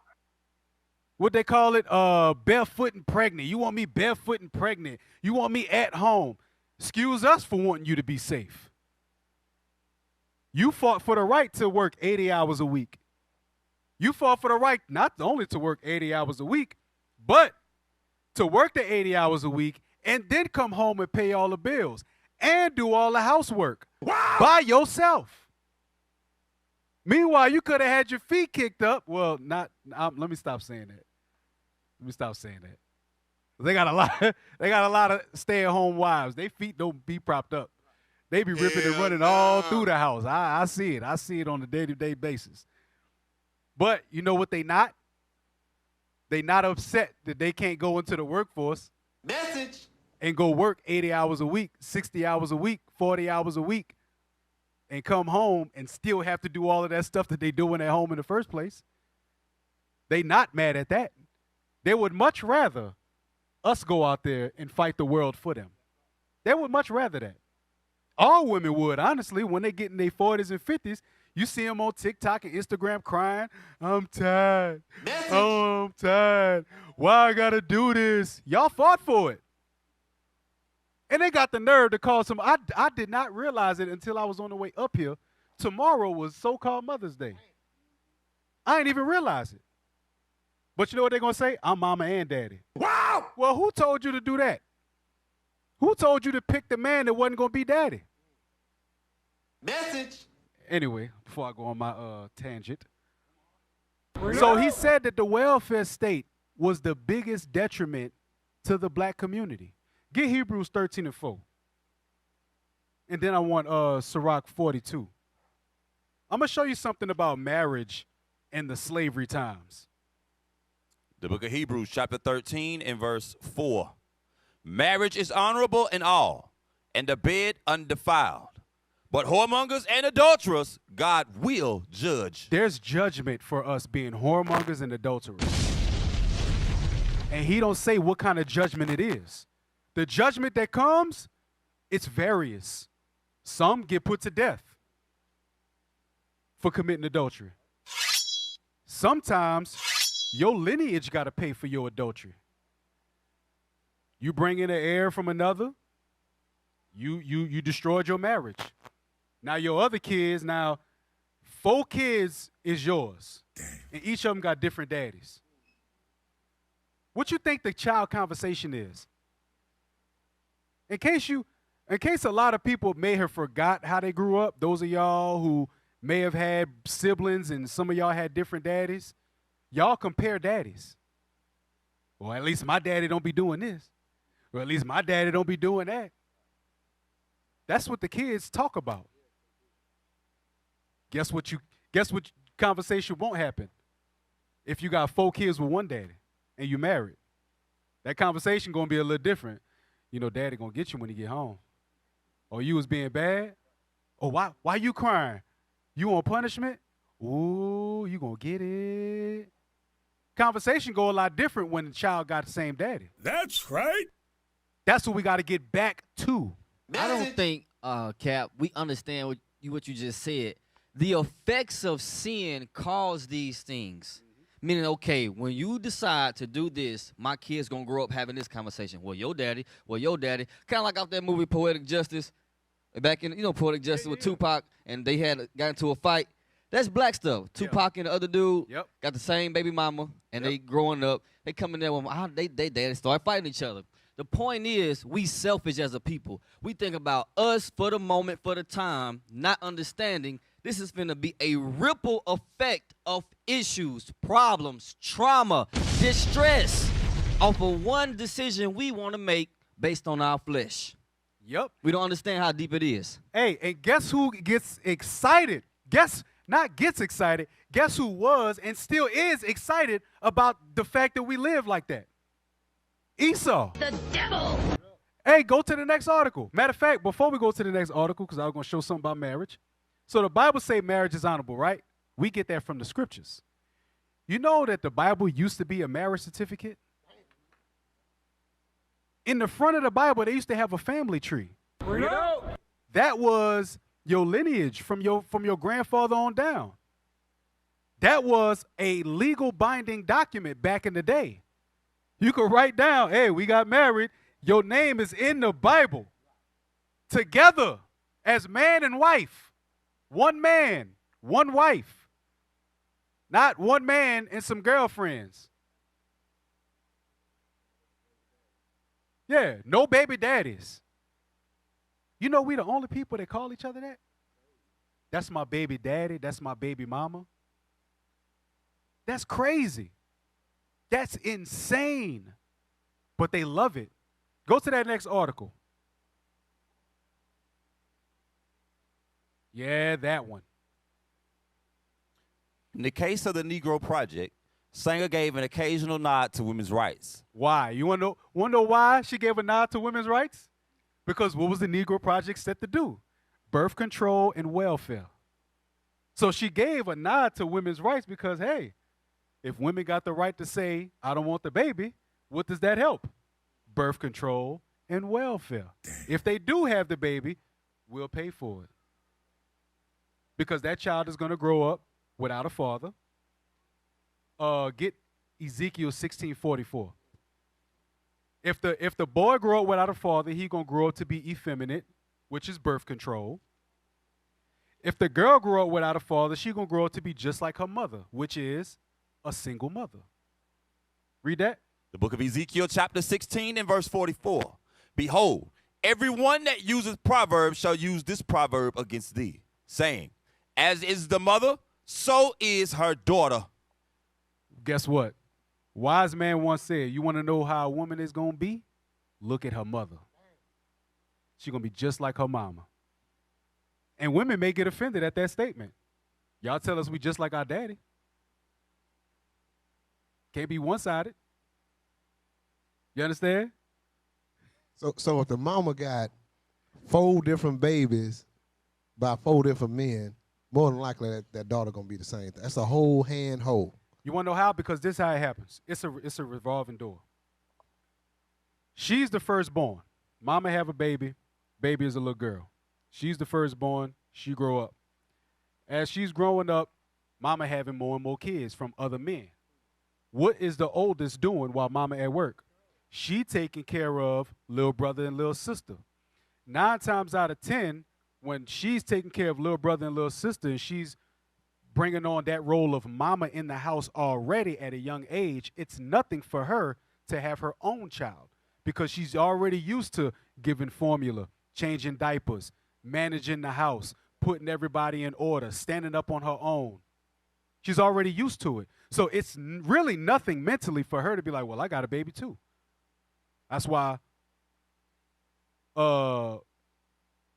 S1: What they call it? Barefoot and pregnant. You want me barefoot and pregnant. You want me at home. Excuse us for wanting you to be safe. You fought for the right to work 80 hours a week. You fought for the right not only to work 80 hours a week, but to work the 80 hours a week and then come home and pay all the bills and do all the housework by yourself. Meanwhile, you could have had your feet kicked up. Well, let me stop saying that. Let me stop saying that. They got a lot. They got a lot of stay-at-home wives. Their feet don't be propped up. They be ripping and running all through the house. I see it. I see it on a day-to-day basis. But you know what they not? They not upset that they can't go into the workforce.
S2: Message.
S1: And go work 80 hours a week, 60 hours a week, 40 hours a week, and come home and still have to do all of that stuff that they doing at home in the first place. They not mad at that. They would much rather us go out there and fight the world for them. They would much rather that. All women would, honestly, when they get in their 40s and 50s, you see them on TikTok and Instagram crying, I'm tired.
S2: Message.
S1: Oh, I'm tired. Why I gotta do this? Y'all fought for it. And they got the nerve to call some. I did not realize it until I was on the way up here. Tomorrow was so-called Mother's Day. I didn't even realize it. But you know what they're going to say? I'm mama and daddy.
S5: Wow!
S1: Well, who told you to do that? Who told you to pick the man that wasn't going to be daddy?
S2: Message.
S1: Anyway, before I go on my tangent. So he said that the welfare state was the biggest detriment to the black community. Get Hebrews 13 and 4. And then I want Sirach 42. I'm going to show you something about marriage and the slavery times.
S2: The book of Hebrews, chapter 13 and verse 4. Marriage is honorable in all, and the bed undefiled. But whoremongers and adulterers, God will judge.
S1: There's judgment for us being whoremongers and adulterers. And he don't say what kind of judgment it is. The judgment that comes, it's various. Some get put to death for committing adultery. Sometimes your lineage got to pay for your adultery. You bring in an heir from another, you destroyed your marriage. Now your other kids, 4 kids is yours. And each of them got different daddies. What you think the child conversation is? In case a lot of people may have forgot how they grew up, those of y'all who may have had siblings and some of y'all had different daddies, y'all compare daddies. Well, at least my daddy don't be doing this. Or at least my daddy don't be doing that. That's what the kids talk about. Guess what conversation won't happen if you got 4 kids with one daddy and you married. That conversation gonna be a little different. You know, daddy gonna get you when he get home. Or you was being bad. Or why you crying? You on punishment? Ooh, you gonna get it. Conversation go a lot different when the child got the same daddy.
S5: That's right.
S1: That's what we got to get back to.
S6: I don't think, Cap, we understand what you just said. The effects of sin cause these things. Meaning, okay, when you decide to do this, my kid's going to grow up having this conversation. Well, your daddy. Kind of like off that movie Poetic Justice. Back in, Poetic Justice with Tupac, and they got into a fight. That's black stuff. Tupac and the other dude got the same baby mama, and they growing up. They come in there with they daddy start fighting each other. The point is, we selfish as a people. We think about us for the moment, for the time, not understanding this is going to be a ripple effect of issues, problems, trauma, distress off of one decision we want to make based on our flesh.
S1: Yep.
S6: We don't understand how deep it is.
S1: Hey, and guess who gets excited? Guess who was and still is excited about the fact that we live like that? Esau.
S9: The devil.
S1: Hey, go to the next article. Matter of fact, before we go to the next article, because I was going to show something about marriage. So the Bible say marriage is honorable, right? We get that from the scriptures. You know that the Bible used to be a marriage certificate? In the front of the Bible, they used to have a family tree.
S5: Bring it out.
S1: That was your lineage from your grandfather on down. That was a legal binding document back in the day. You could write down, hey, we got married. Your name is in the Bible. Together as man and wife. One man, one wife. Not one man and some girlfriends. Yeah, no baby daddies. You know we the only people that call each other that? That's my baby daddy. That's my baby mama. That's crazy. That's insane. But they love it. Go to that next article. Yeah, that one.
S2: In the case of the Negro Project, Sanger gave an occasional nod to women's rights.
S1: Why? You want to know why she gave a nod to women's rights? Because what was the Negro Project set to do? Birth control and welfare. So she gave a nod to women's rights because, hey, if women got the right to say, I don't want the baby, what does that help? Birth control and welfare. If they do have the baby, we'll pay for it. Because that child is going to grow up without a father. Get Ezekiel 16:44. If the boy grow up without a father, he gonna grow up to be effeminate, which is birth control. If the girl grow up without a father, she gonna grow up to be just like her mother, which is a single mother. Read that.
S2: The book of Ezekiel chapter 16 and verse 44. Behold, everyone that uses proverbs shall use this proverb against thee, saying, as is the mother, so is her daughter.
S1: Guess what? Wise man once said, you want to know how a woman is going to be? Look at her mother. She's going to be just like her mama. And women may get offended at that statement. Y'all tell us we just like our daddy. Can't be one-sided. You understand?
S3: So if the mama got 4 different babies by 4 different men, more than likely that daughter going to be the same thing. That's a whole hand hold.
S1: You want to know how? Because this is how it happens. It's a revolving door. She's the firstborn. Mama have a baby. Baby is a little girl. She's the firstborn. She grow up. As she's growing up, mama having more and more kids from other men. What is the oldest doing while mama at work? She taking care of little brother and little sister. 9 times out of 10, when she's taking care of little brother and little sister, and she's bringing on that role of mama in the house already at a young age, it's nothing for her to have her own child because she's already used to giving formula, changing diapers, managing the house, putting everybody in order, standing up on her own. She's already used to it. So it's really nothing mentally for her to be like, well, I got a baby too. That's why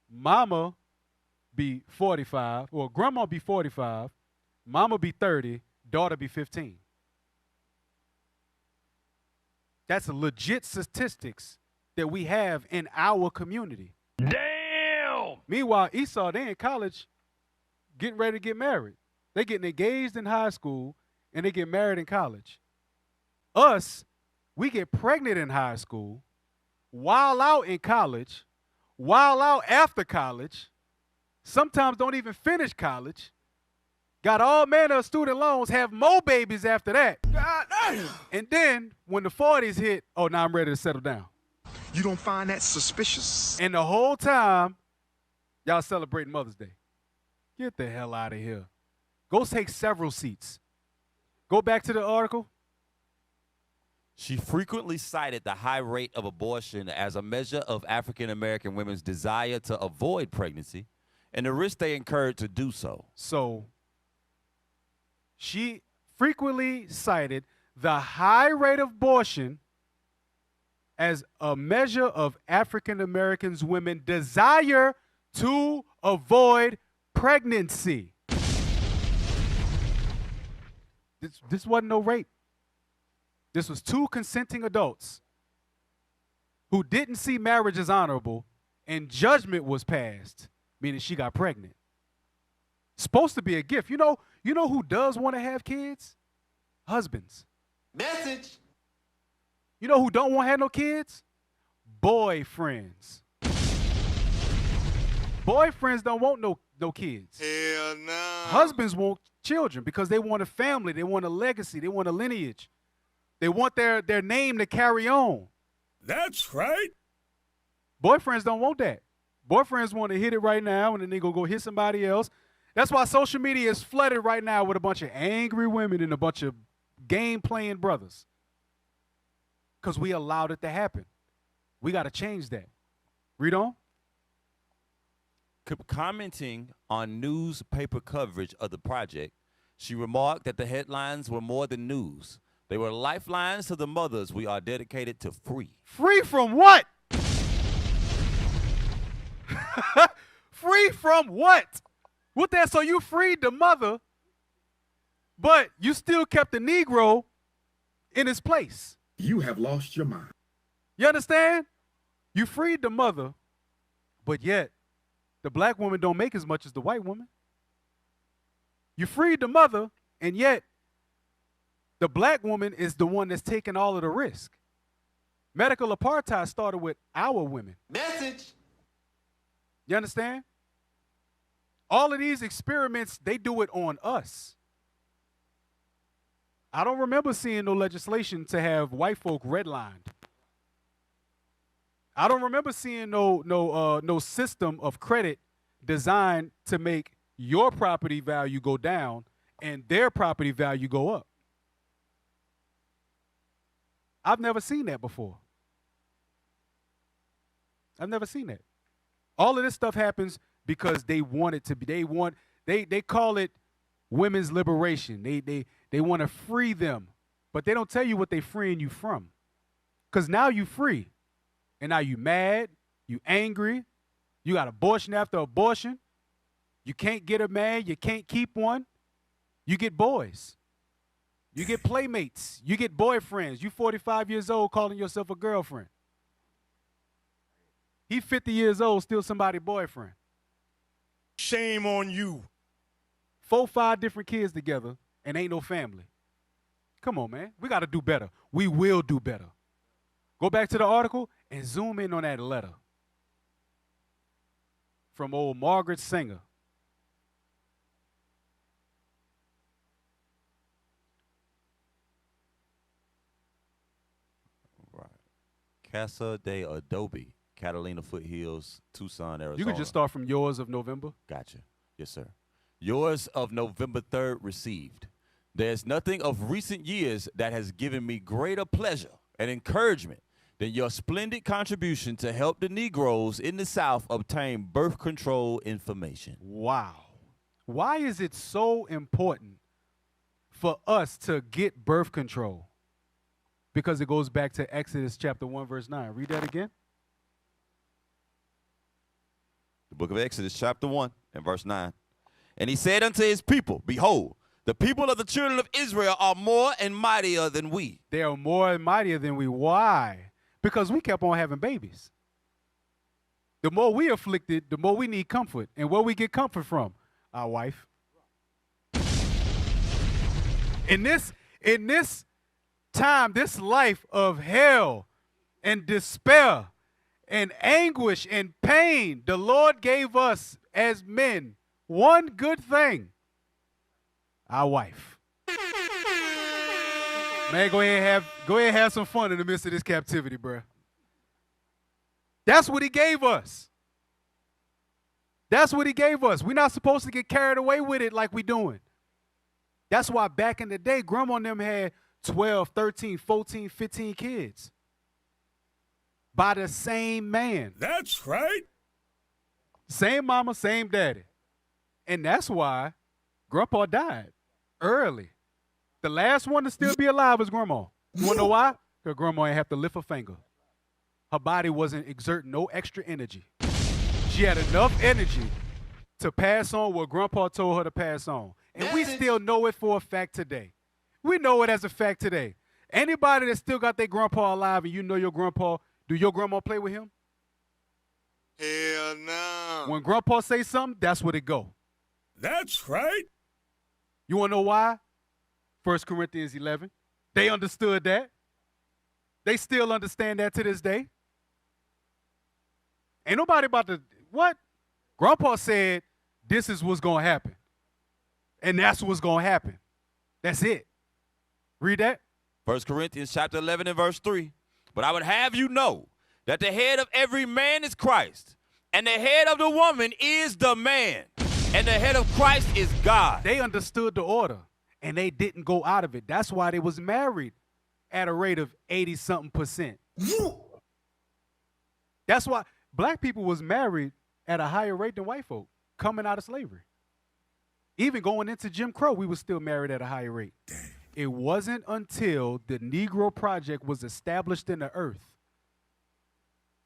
S1: mama be 45, or grandma be 45, mama be 30, daughter be 15. That's legit statistics that we have in our community.
S5: Damn!
S1: Meanwhile, Esau, they in college getting ready to get married. They getting engaged in high school and they get married in college. Us, we get pregnant in high school, while out in college, while out after college, sometimes don't even finish college, got all manner of student loans, have more babies after that. God damn. And then when the 40s hit, oh, now I'm ready to settle down.
S9: You don't find that suspicious?
S1: And the whole time, y'all celebrating Mother's Day. Get the hell out of here. Go take several seats. Go back to the article.
S2: She frequently cited the high rate of abortion as a measure of African American women's desire to avoid pregnancy and the risk they incurred to do so.
S1: So she frequently cited the high rate of abortion as a measure of African Americans' women desire to avoid pregnancy. This wasn't no rape. This was 2 consenting adults who didn't see marriage as honorable, and judgment was passed, meaning she got pregnant. Supposed to be a gift. You know who does want to have kids? Husbands.
S9: Message.
S1: You know who don't want to have no kids? Boyfriends. Boyfriends don't want no kids.
S9: Hell no.
S1: Husbands want children because they want a family, they want a legacy, they want a lineage. They want their name to carry on.
S5: That's right.
S1: Boyfriends don't want that. Boyfriends want to hit it right now and then they go hit somebody else. That's why social media is flooded right now with a bunch of angry women and a bunch of game-playing brothers. Because we allowed it to happen. We got to change that. Read on.
S2: Commenting on newspaper coverage of the project, she remarked that the headlines were more than news. They were lifelines to the mothers we are dedicated to free.
S1: Free from what? Free from what? What that? So you freed the mother, but you still kept the Negro in his place.
S5: You have lost your mind.
S1: You understand? You freed the mother, but yet the black woman don't make as much as the white woman. You freed the mother, and yet the black woman is the one that's taking all of the risk. Medical apartheid started with our women.
S9: Message.
S1: You understand? All of these experiments, they do it on us. I don't remember seeing no legislation to have white folk redlined. I don't remember seeing no system of credit designed to make your property value go down and their property value go up. I've never seen that before. I've never seen that. All of this stuff happens because they want it to be. They call it women's liberation. They want to free them, but they don't tell you what they're freeing you from. Because now you free, and now you mad, you angry, you got abortion after abortion. You can't get a man, you can't keep one. You get boys. You get playmates. You get boyfriends. You 45 years old calling yourself a girlfriend. He 50 years old, still somebody's boyfriend.
S5: Shame on you.
S1: 4, 5 different kids together and ain't no family. Come on, man. We got to do better. We will do better. Go back to the article and zoom in on that letter from old Margaret Sanger.
S2: Right. Casa de Adobe, Catalina Foothills, Tucson, Arizona.
S1: You could just start from yours of November.
S2: Gotcha. Yes, sir. Yours of November 3rd received. There's nothing of recent years that has given me greater pleasure and encouragement than your splendid contribution to help the Negroes in the South obtain birth control information.
S1: Wow. Why is it so important for us to get birth control? Because it goes back to Exodus chapter 1, verse 9. Read that again.
S2: The book of Exodus chapter 1 and verse 9. And he said unto his people, behold, the people of the children of Israel are more and mightier than we.
S1: They are more and mightier than we. Why? Because we kept on having babies. The more we afflicted, the more we need comfort. And where we get comfort from? Our wife. In this time, this life of hell and despair and anguish and pain, the Lord gave us as men one good thing: our wife. Man, go ahead and have some fun in the midst of this captivity, bruh. That's what he gave us. That's what he gave us. We're not supposed to get carried away with it like we doing. That's why back in the day, grandma and them had 12, 13, 14, 15 kids by the same man.
S5: That's right.
S1: Same mama, same daddy. And that's why grandpa died early. The last one to still be alive was grandma. You want to know why? Because grandma ain't have to lift a finger. Her body wasn't exerting no extra energy. She had enough energy to pass on what grandpa told her to pass on. And we still know it for a fact today. We know it as a fact today. Anybody that still got their grandpa alive and you know your grandpa, do your grandma play with him?
S9: Hell no.
S1: When grandpa say something, that's where it go.
S5: That's right.
S1: You want to know why? 1 Corinthians 11. They understood that. They still understand that to this day. Ain't nobody about to, what? Grandpa said, this is what's going to happen. And that's what's going to happen. That's it. Read that.
S2: 1 Corinthians chapter 11 and verse 3. But I would have you know that the head of every man is Christ, and the head of the woman is the man, and the head of Christ is God.
S1: They understood the order, and they didn't go out of it. That's why they was married at a rate of 80-something%. That's why black people was married at a higher rate than white folk coming out of slavery. Even going into Jim Crow, we was still married at a higher rate. it wasn't until the Negro Project was established in the earth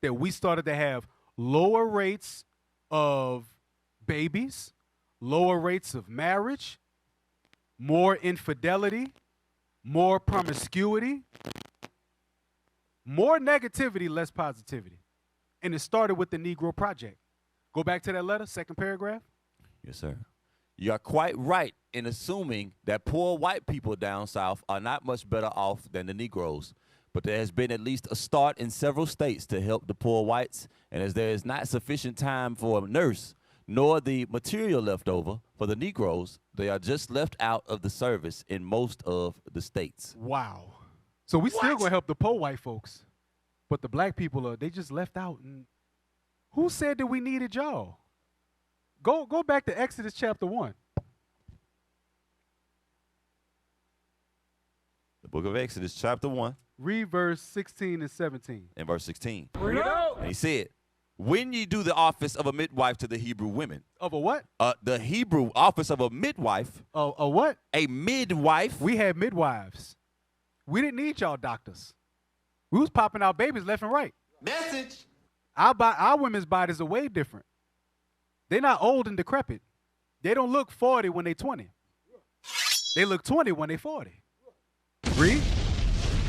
S1: that we started to have lower rates of babies, lower rates of marriage, more infidelity, more promiscuity, more negativity, less positivity. And it started with the Negro Project. Go back to that letter, second paragraph.
S2: Yes, sir. You are quite right in assuming that poor white people down south are not much better off than the Negroes. But there has been at least a start in several states to help the poor whites, and as there is not sufficient time for a nurse, nor the material left over for the Negroes, they are just left out of the service in most of the states.
S1: Wow. So we still gonna help the poor white folks, but the black people they just left out. And who said that we needed y'all? Go back to Exodus chapter 1.
S2: The book of Exodus, chapter 1.
S1: Read verse 16 and 17.
S2: And verse 16.
S1: Read it out.
S2: And he said, when ye do the office of a midwife to the Hebrew women.
S1: Of a what?
S2: The Hebrew office of a midwife.
S1: A what?
S2: A midwife.
S1: We had midwives. We didn't need y'all doctors. We was popping out babies left and right.
S2: Message.
S1: Our women's bodies are way different. They're not old and decrepit. They don't look 40 when they're 20. They look 20 when they're 40. Read.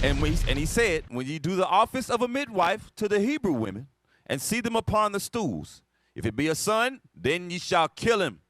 S2: And he said, when ye do the office of a midwife to the Hebrew women, and see them upon the stools, if it be a son, then ye shall kill him.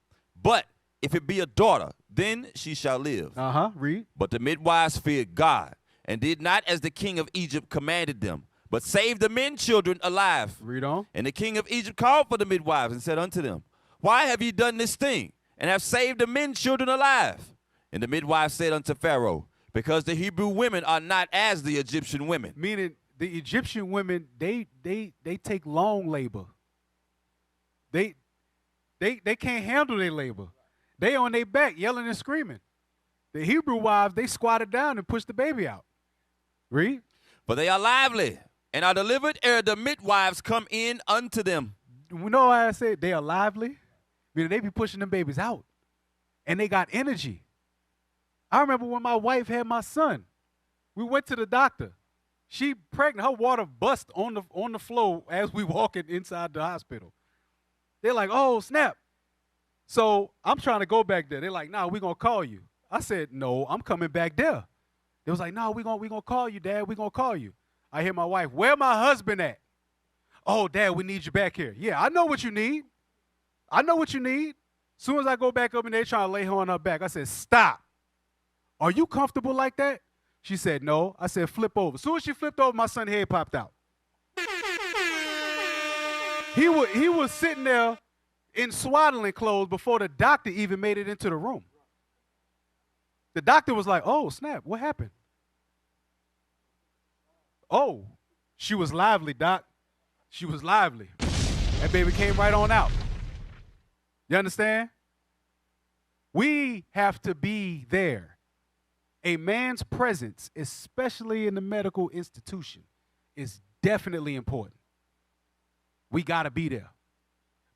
S2: But if it be a daughter, then she shall live.
S1: Read.
S2: But the midwives feared God, and did not as the king of Egypt commanded them, but saved the men children alive.
S1: Read on.
S2: And the king of Egypt called for the midwives and said unto them, why have ye done this thing, and have saved the men children alive? And the midwives said unto Pharaoh, because the Hebrew women are not as the Egyptian women.
S1: Meaning the Egyptian women, they take long labor. They can't handle their labor. They on their back yelling and screaming. The Hebrew wives, they squatted down and pushed the baby out. Read.
S2: For they are lively and are delivered ere the midwives come in unto them.
S1: You know why I said they are lively? Meaning they be pushing them babies out. And they got energy. I remember when my wife had my son. We went to the doctor. She pregnant. Her water bust on the floor as we walking inside the hospital. They're like, oh, snap. So I'm trying to go back there. They're like, nah, we're going to call you. I said, no, I'm coming back there. They was like, no, we're gonna call you, Dad. We're going to call you. I hear my wife, where my husband at? Oh, Dad, we need you back here. Yeah, I know what you need. I know what you need. As soon as I go back up and they're trying to lay her on her back, I said, stop. Are you comfortable like that? She said, no. I said, flip over. As soon as she flipped over, my son's head popped out. He was sitting there in swaddling clothes before the doctor even made it into the room. The doctor was like, oh, snap, what happened? Oh, she was lively, Doc. She was lively. That baby came right on out. You understand? We have to be there. A man's presence, especially in the medical institution, is definitely important. We got to be there.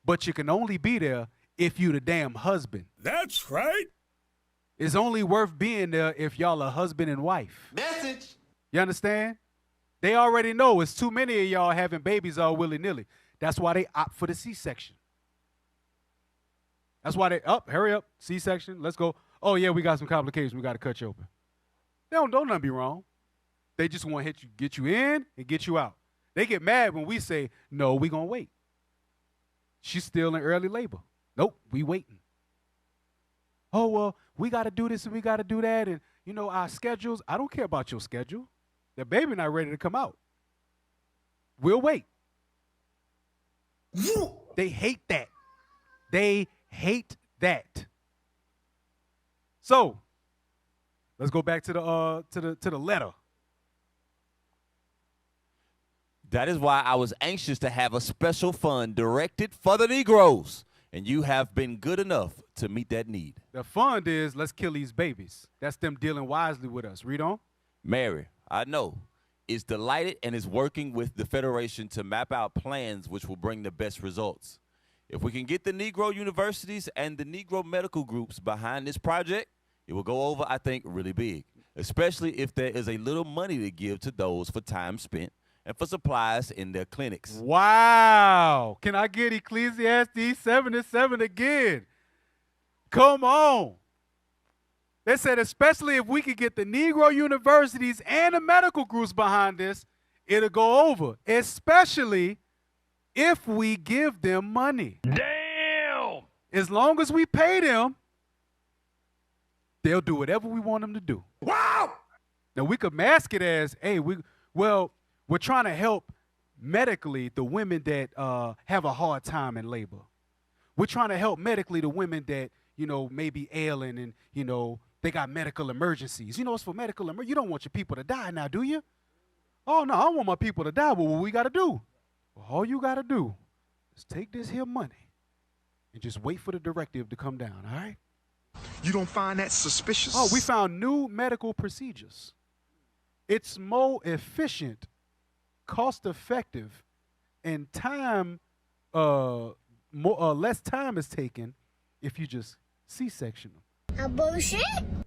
S1: But you can only be there if you the damn husband.
S5: That's right.
S1: It's only worth being there if y'all are husband and wife.
S2: Message.
S1: You understand? They already know it's too many of y'all having babies all willy-nilly. That's why they opt for the C-section. That's why hurry up, C-section, let's go. Oh, yeah, we got some complications. We got to cut you open. Don't nothing be wrong. They just want to get you in and get you out. They get mad when we say, no, we going to wait. She's still in early labor. Nope, we waiting. Oh, well, we got to do this and we got to do that. And, you know, our schedules, I don't care about your schedule. The baby not ready to come out. We'll wait. They hate that. They hate that. So, let's go back to the letter.
S2: That is why I was anxious to have a special fund directed for the Negroes, and you have been good enough to meet that need.
S1: The fund is, let's kill these babies. That's them dealing wisely with us. Read on.
S2: Mary, I know, is delighted and is working with the Federation to map out plans which will bring the best results. If we can get the Negro universities and the Negro medical groups behind this project, it will go over, I think, really big. especially if there is a little money to give to those for time spent and for supplies in their clinics.
S1: Wow. Can I get Ecclesiastes 7:7 again? Come on. They said, especially if we could get the Negro universities and the medical groups behind this, it'll go over, especially if we give them money.
S5: Damn!
S1: As long as we pay them, they'll do whatever we want them to do.
S5: Wow!
S1: Now, we could mask it as, hey, we're trying to help medically the women that have a hard time in labor. We're trying to help medically the women that, may be ailing and, they got medical emergencies. It's for medical emergencies. You don't want your people to die now, do you? Oh, no, I don't want my people to die. Well, what we got to do? Well, all you got to do is take this here money and just wait for the directive to come down, all right?
S5: You don't find that suspicious?
S1: Oh, we found new medical procedures. It's more efficient, cost-effective, and less time is taken if you just C-section them.
S10: Abortion?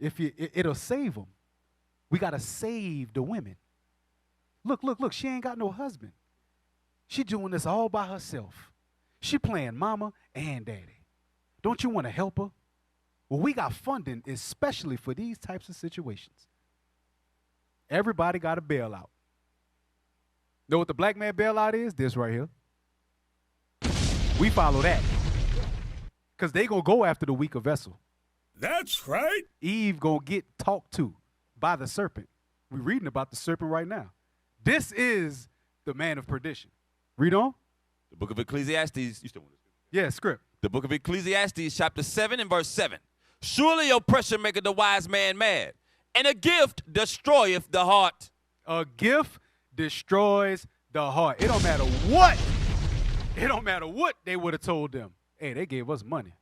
S1: It'll save them. We got to save the women. Look, she ain't got no husband. She doing this all by herself. She playing mama and daddy. Don't you want to help her? Well, we got funding especially for these types of situations. Everybody got a bailout. Know what the black man bailout is? This right here. We follow that. Because they going to go after the weaker vessel.
S5: That's right.
S1: Eve going to get talked to by the serpent. We're reading about the serpent right now. This is the man of perdition. Read on.
S2: The book of Ecclesiastes. You still want to?
S1: Yeah, script.
S2: The book of Ecclesiastes, chapter 7 and verse 7. Surely oppression maketh the wise man mad, and a gift destroyeth the heart.
S1: A gift destroys the heart. It don't matter what. It don't matter what they would have told them. Hey, they gave us money.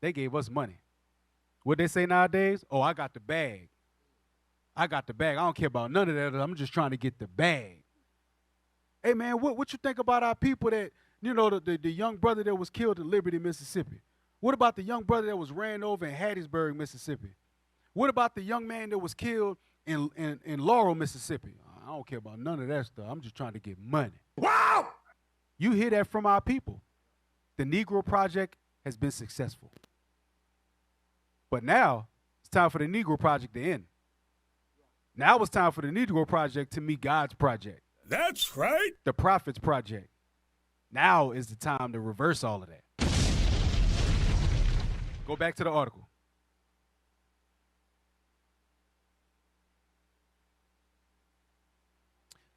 S1: They gave us money. What they say nowadays? Oh, I got the bag. I got the bag. I don't care about none of that. I'm just trying to get the bag. Hey, man, what you think about our people that, the young brother that was killed in Liberty, Mississippi? What about the young brother that was ran over in Hattiesburg, Mississippi? What about the young man that was killed in Laurel, Mississippi? I don't care about none of that stuff. I'm just trying to get money.
S5: Wow!
S1: You hear that from our people. The Negro Project has been successful. But now, it's time for the Negro Project to end. Now it's time for the Negro Project to meet God's project.
S5: That's right.
S1: The Prophet's project. Now is the time to reverse all of that. Go back to the article.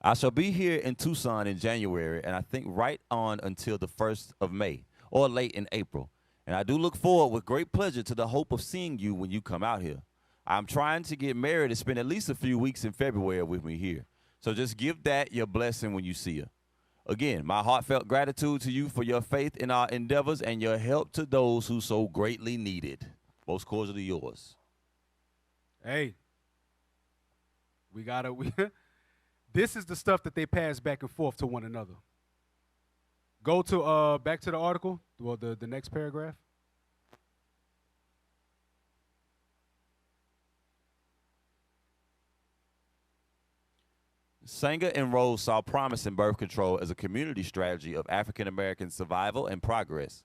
S2: I shall be here in Tucson in January, and I think right on until the 1st of May, or late in April. And I do look forward with great pleasure to the hope of seeing you when you come out here. I'm trying to get married and spend at least a few weeks in February with me here. So just give that your blessing when you see her. Again, my heartfelt gratitude to you for your faith in our endeavors and your help to those who so greatly need it. Most cordially yours.
S1: Hey, this is the stuff that they pass back and forth to one another. Go to back to the article, well, the next paragraph.
S2: Sanger and Rose saw promise in birth control as a community strategy of African American survival and progress.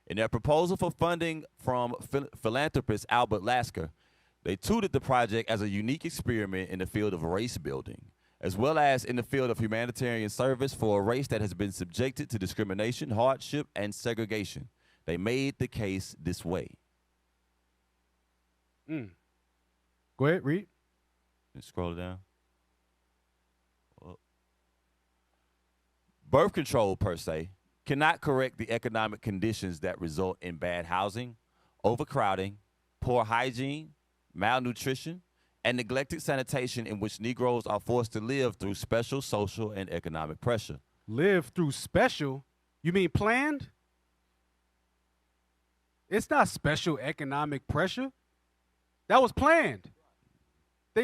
S2: In their proposal for funding from philanthropist Albert Lasker, they touted the project as a unique experiment in the field of race building, as well as in the field of humanitarian service for a race that has been subjected to discrimination, hardship, and segregation. They made the case this way.
S1: Go ahead, read.
S2: Let's scroll it down. Birth control, per se, cannot correct the economic conditions that result in bad housing, overcrowding, poor hygiene, malnutrition, and neglected sanitation in which Negroes are forced to live through special social and economic pressure.
S1: Live through special? You mean planned? It's not special economic pressure. That was planned.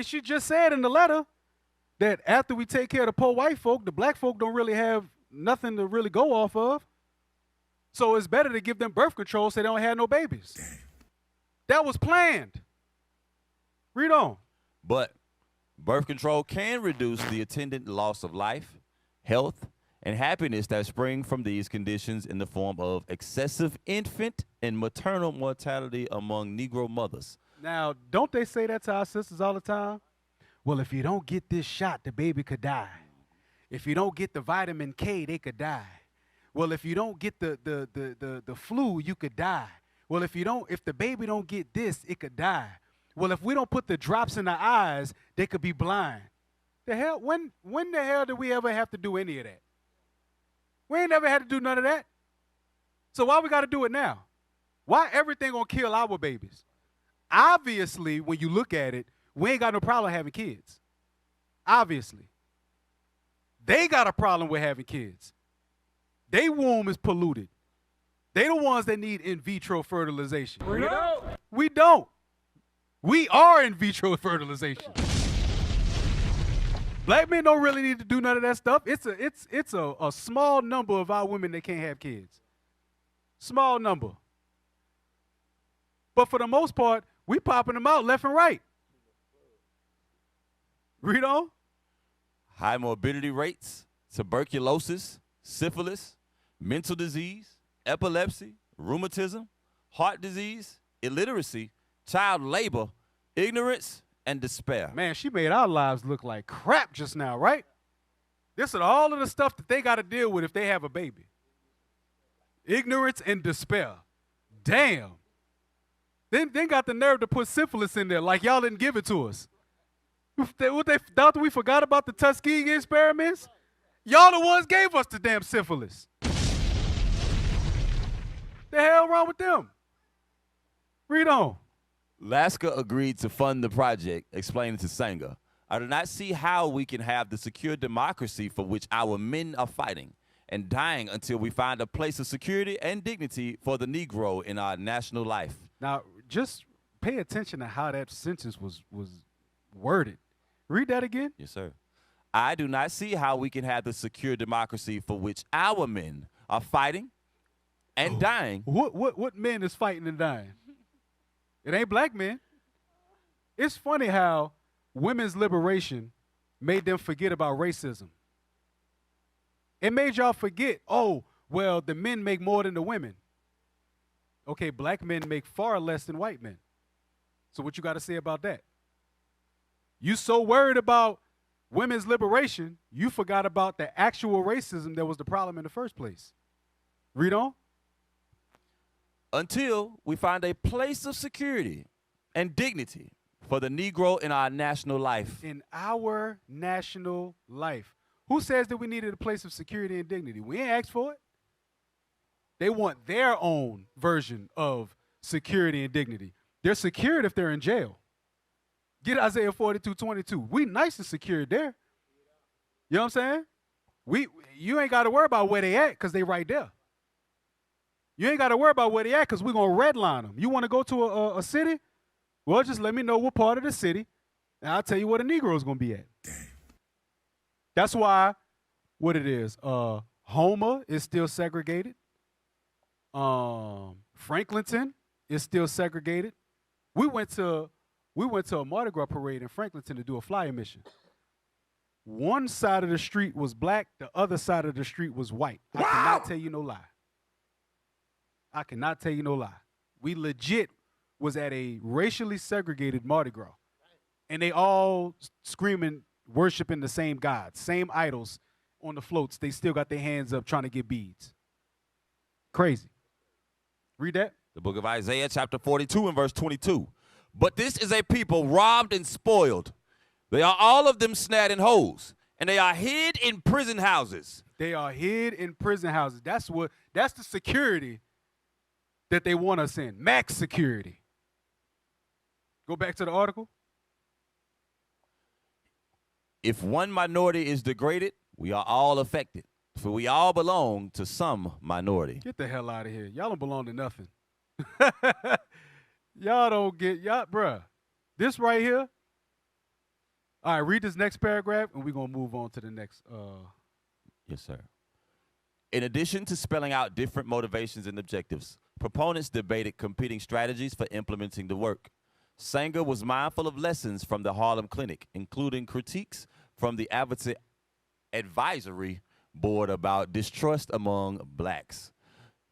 S1: She just said in the letter that after we take care of the poor white folk, the black folk don't really have nothing to really go off of. So it's better to give them birth control so they don't have no babies. That was planned. Read on.
S2: But birth control can reduce the attendant loss of life, health, and happiness that spring from these conditions in the form of excessive infant and maternal mortality among Negro mothers.
S1: Now, don't they say that to our sisters all the time? Well, if you don't get this shot, the baby could die. If you don't get the vitamin K, they could die. Well, if you don't get the flu, you could die. Well, if the baby don't get this, it could die. Well, if we don't put the drops in the eyes, they could be blind. The hell, when the hell did we ever have to do any of that? We ain't never had to do none of that. So why we got to do it now? Why everything gonna kill our babies? Obviously, when you look at it, we ain't got no problem having kids. Obviously. They got a problem with having kids. Their womb is polluted. They the ones that need in vitro fertilization. We don't. We are in vitro fertilization. Black men don't really need to do none of that stuff. It's a small number of our women that can't have kids. Small number. But for the most part, we popping them out left and right. Read on.
S2: High morbidity rates, tuberculosis, syphilis, mental disease, epilepsy, rheumatism, heart disease, illiteracy, child labor, ignorance, and despair.
S1: Man, she made our lives look like crap just now, right? This is all of the stuff that they got to deal with if they have a baby. Ignorance and despair. Damn. Then got the nerve to put syphilis in there like y'all didn't give it to us. What they thought we forgot about the Tuskegee experiments? Y'all the ones gave us the damn syphilis. The hell wrong with them? Read on.
S2: Laska agreed to fund the project, explaining to Sanger, I do not see how we can have the secure democracy for which our men are fighting and dying until we find a place of security and dignity for the Negro in our national life.
S1: Now, just pay attention to how that sentence was worded. Read that again.
S2: Yes, sir. I do not see how we can have the secure democracy for which our men are fighting and dying.
S1: What men is fighting and dying? It ain't black men. It's funny how women's liberation made them forget about racism. It made y'all forget, oh, well, the men make more than the women. Okay, black men make far less than white men. So what you got to say about that? You so worried about women's liberation, you forgot about the actual racism that was the problem in the first place. Read on.
S2: Until we find a place of security and dignity for the Negro in our national life.
S1: In our national life. Who says that we needed a place of security and dignity? We ain't asked for it. They want their own version of security and dignity. They're secured if they're in jail. Get Isaiah 42:22. We nice and secured there. You know what I'm saying? You ain't got to worry about where they at because they right there. You ain't got to worry about where they at because we're going to redline them. You want to go to a city? Well, just let me know what part of the city, and I'll tell you where the Negro is going to be at. That's why what it is. Homer is still segregated. Franklinton is still segregated. We went to a Mardi Gras parade in Franklinton to do a flyer mission. One side of the street was black, the other side of the street was white. I cannot tell you no lie. I cannot tell you no lie. We legit was at a racially segregated Mardi Gras. And they all screaming, worshiping the same gods, same idols on the floats. They still got their hands up trying to get beads. Crazy. Read that.
S2: The book of Isaiah, chapter 42 and verse 22. But this is a people robbed and spoiled. They are all of them snared in holes, and they are hid in prison houses.
S1: They are hid in prison houses. That's the security that they want us in. Max security. Go back to the article.
S2: If one minority is degraded, we are all affected, for we all belong to some minority.
S1: Get the hell out of here. Y'all don't belong to nothing. Y'all don't get, bruh. This right here. All right, read this next paragraph, and we're going to move on to the next.
S2: Yes, sir. In addition to spelling out different motivations and objectives, proponents debated competing strategies for implementing the work. Sanger was mindful of lessons from the Harlem Clinic, including critiques from the Advisory Board about distrust among blacks.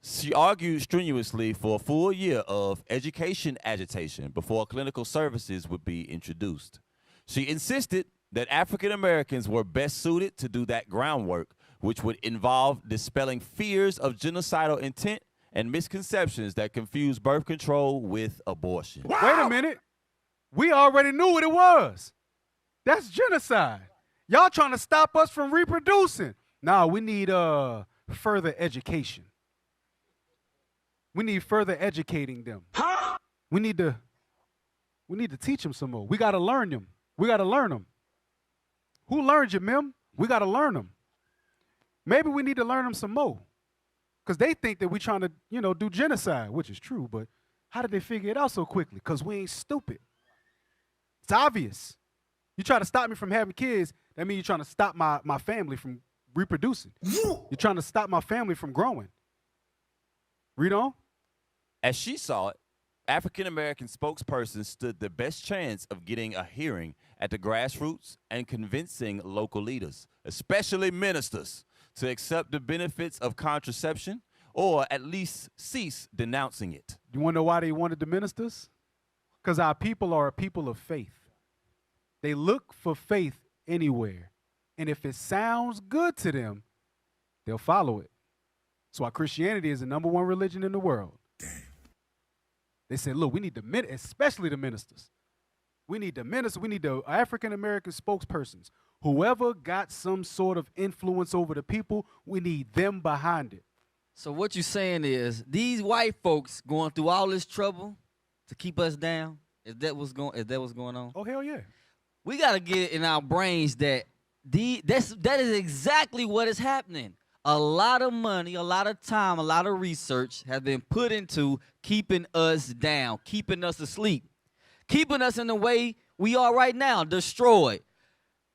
S2: She argued strenuously for a full year of education agitation before clinical services would be introduced. She insisted that African Americans were best suited to do that groundwork, which would involve dispelling fears of genocidal intent and misconceptions that confuse birth control with abortion.
S1: Wow. Wait a minute. We already knew what it was. That's genocide. Y'all trying to stop us from reproducing. Nah, we need further education. We need further educating them. Huh? We need to teach them some more. We got to learn them. We got to learn them. Who learned you, Mim? We got to learn them. Maybe we need to learn them some more. Because they think that we're trying to, do genocide, which is true, but how did they figure it out so quickly? Because we ain't stupid. It's obvious. You try to stop me from having kids, that means you're trying to stop my family from reproducing. You're trying to stop my family from growing. Read on.
S2: As she saw it, African-American spokespersons stood the best chance of getting a hearing at the grassroots and convincing local leaders, especially ministers, to accept the benefits of contraception or at least cease denouncing it.
S1: You want to know why they wanted the ministers? Because our people are a people of faith. They look for faith anywhere. And if it sounds good to them, they'll follow it. That's why Christianity is the #1 religion in the world. Damn. They said, look, we need especially the ministers. We need the ministers. We need the African-American spokespersons. Whoever got some sort of influence over the people, we need them behind it.
S6: So what you're saying is these white folks going through all this trouble to keep us down? Is that what's going on?
S1: Oh, hell yeah.
S6: We got to get in our brains that that is exactly what is happening. A lot of money, a lot of time, a lot of research has been put into keeping us down, keeping us asleep, keeping us in the way we are right now, destroyed.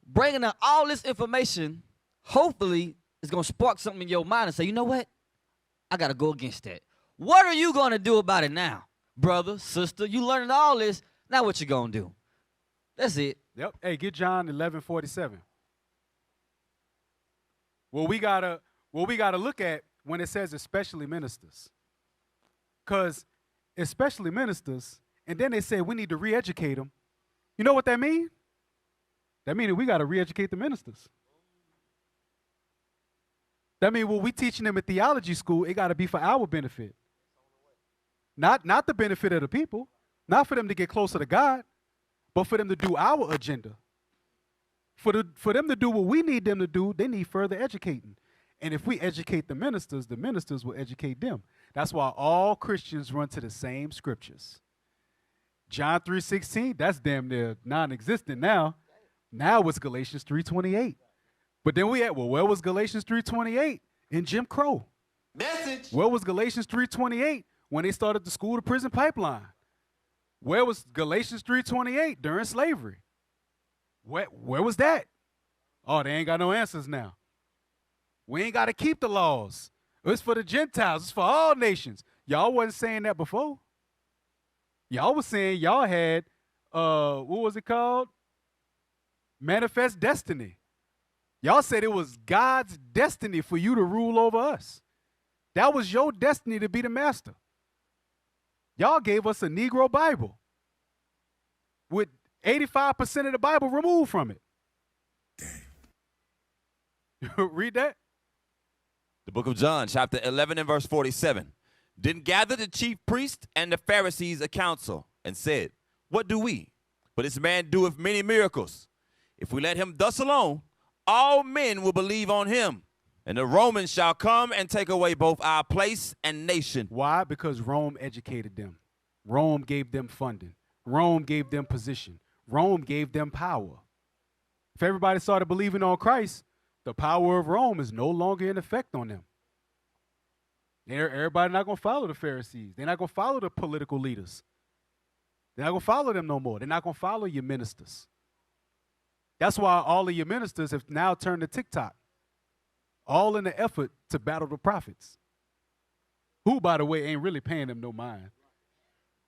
S6: Bringing out all this information, hopefully, is going to spark something in your mind and say, you know what? I got to go against that. What are you going to do about it now? Brother, sister, you learning all this, now what you going to do? That's it.
S1: Yep. Hey, get John 11:47. What we gotta look at when it says especially ministers. Because especially ministers, and then they say we need to re-educate them. You know what that means? That means that we got to re-educate the ministers. That means what we teaching them at theology school, it got to be for our benefit. Not the benefit of the people, not for them to get closer to God, but for them to do our agenda. For them to do what we need them to do, they need further educating. And if we educate the ministers will educate them. That's why all Christians run to the same scriptures. John 3:16, that's damn near non-existent now. Now it's Galatians 3:28. But then where was Galatians 3:28? In Jim Crow.
S9: Message.
S1: Where was Galatians 3:28 when they started the school to prison pipeline? Where was Galatians 3:28 during slavery? Where was that? Oh, they ain't got no answers now. We ain't got to keep the laws. It's for the Gentiles. It's for all nations. Y'all wasn't saying that before. Y'all was saying y'all had, what was it called? Manifest destiny. Y'all said it was God's destiny for you to rule over us. That was your destiny to be the master. Y'all gave us a Negro Bible with 85% of the Bible removed from it. Read that.
S2: The book of John, chapter 11 and verse 47. Then gathered the chief priests and the Pharisees a council and said, what do we? For this man doeth many miracles. If we let him thus alone, all men will believe on him. And the Romans shall come and take away both our place and nation.
S1: Why? Because Rome educated them. Rome gave them funding. Rome gave them position. Rome gave them power. If everybody started believing on Christ, the power of Rome is no longer in effect on them. Everybody not going to follow the Pharisees. They're not going to follow the political leaders. They're not going to follow them no more. They're not going to follow your ministers. That's why all of your ministers have now turned to TikTok. All in the effort to battle the prophets. Who, by the way, ain't really paying them no mind.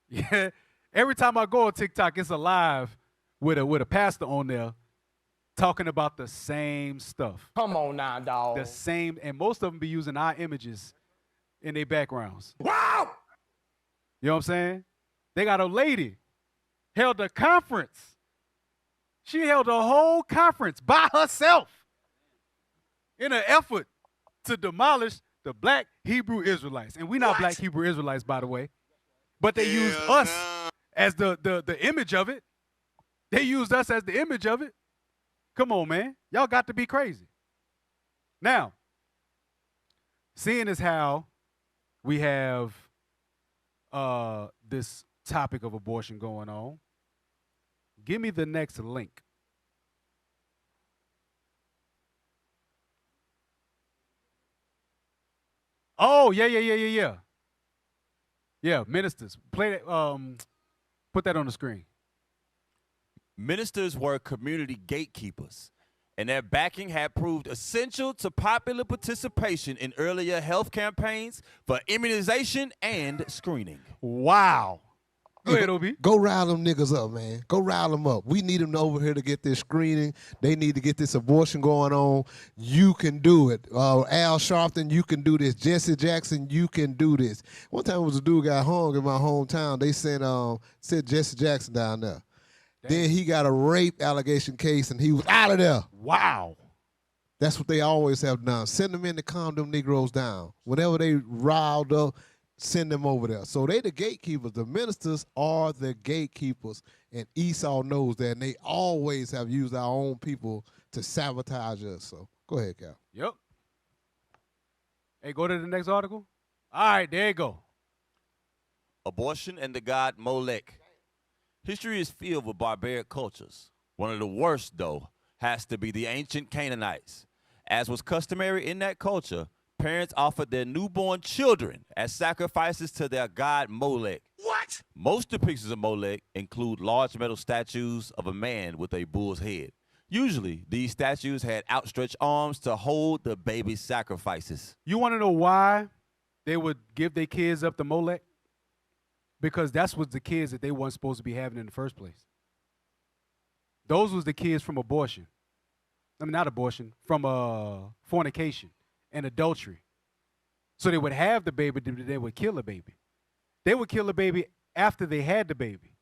S1: Yeah. Every time I go on TikTok, it's a live with a pastor on there talking about the same stuff.
S4: Come on now, dog.
S1: The same, and most of them be using our images in their backgrounds.
S5: Wow!
S1: You know what I'm saying? They got a lady held a conference. She held a whole conference by herself in an effort to demolish the black Hebrew Israelites. And we're not black Hebrew Israelites, by the way. But they used us as the image of it. They used us as the image of it. Come on, man. Y'all got to be crazy. Now, seeing as how we have this topic of abortion going on, give me the next link. Oh, yeah. Yeah, ministers. Play that, put that on the screen.
S2: Ministers were community gatekeepers, and their backing had proved essential to popular participation in earlier health campaigns for immunization and screening.
S1: Wow. Go ahead, Obi.
S3: Go rile them niggas up, man. Go rile them up. We need them over here to get this screening. They need to get this abortion going on. You can do it. Al Sharpton, you can do this. Jesse Jackson, you can do this. One time was a dude got hung in my hometown. They sent Jesse Jackson down there. Dang. Then he got a rape allegation case, and he was out of there.
S1: Wow.
S3: That's what they always have done. Send them in to calm them Negroes down. Whenever they riled up, send them over there. So they the gatekeepers. The ministers are the gatekeepers, and Esau knows that, and they always have used our own people to sabotage us. So go ahead, Cal.
S1: Yep. Hey, go to the next article. All right, there you go.
S2: Abortion and the god Molech. History is filled with barbaric cultures. One of the worst, though, has to be the ancient Canaanites. As was customary in that culture, parents offered their newborn children as sacrifices to their god Molech.
S5: What?
S2: Most depictions of Molech include large metal statues of a man with a bull's head. Usually, these statues had outstretched arms to hold the baby's sacrifices.
S1: You want to know why they would give their kids up to Molech? Because that's what the kids that they weren't supposed to be having in the first place. Those was the kids from abortion. I mean, not abortion, from fornication and adultery. So they would have the baby, they would kill a baby. They would kill a baby after they had the baby.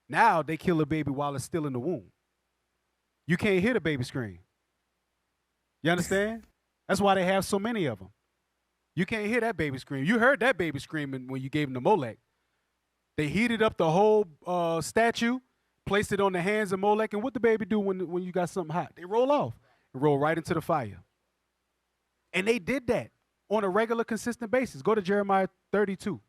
S1: Now they kill a baby while it's still in the womb. You can't hear the baby scream. You understand? That's why they have so many of them. You can't hear that baby scream. You heard that baby screaming when you gave him the Molech. They heated up the whole statue, placed it on the hands of Molech, and what the baby do when you got something hot? They roll off and roll right into the fire. And they did that on a regular, consistent basis. Go to Jeremiah 32.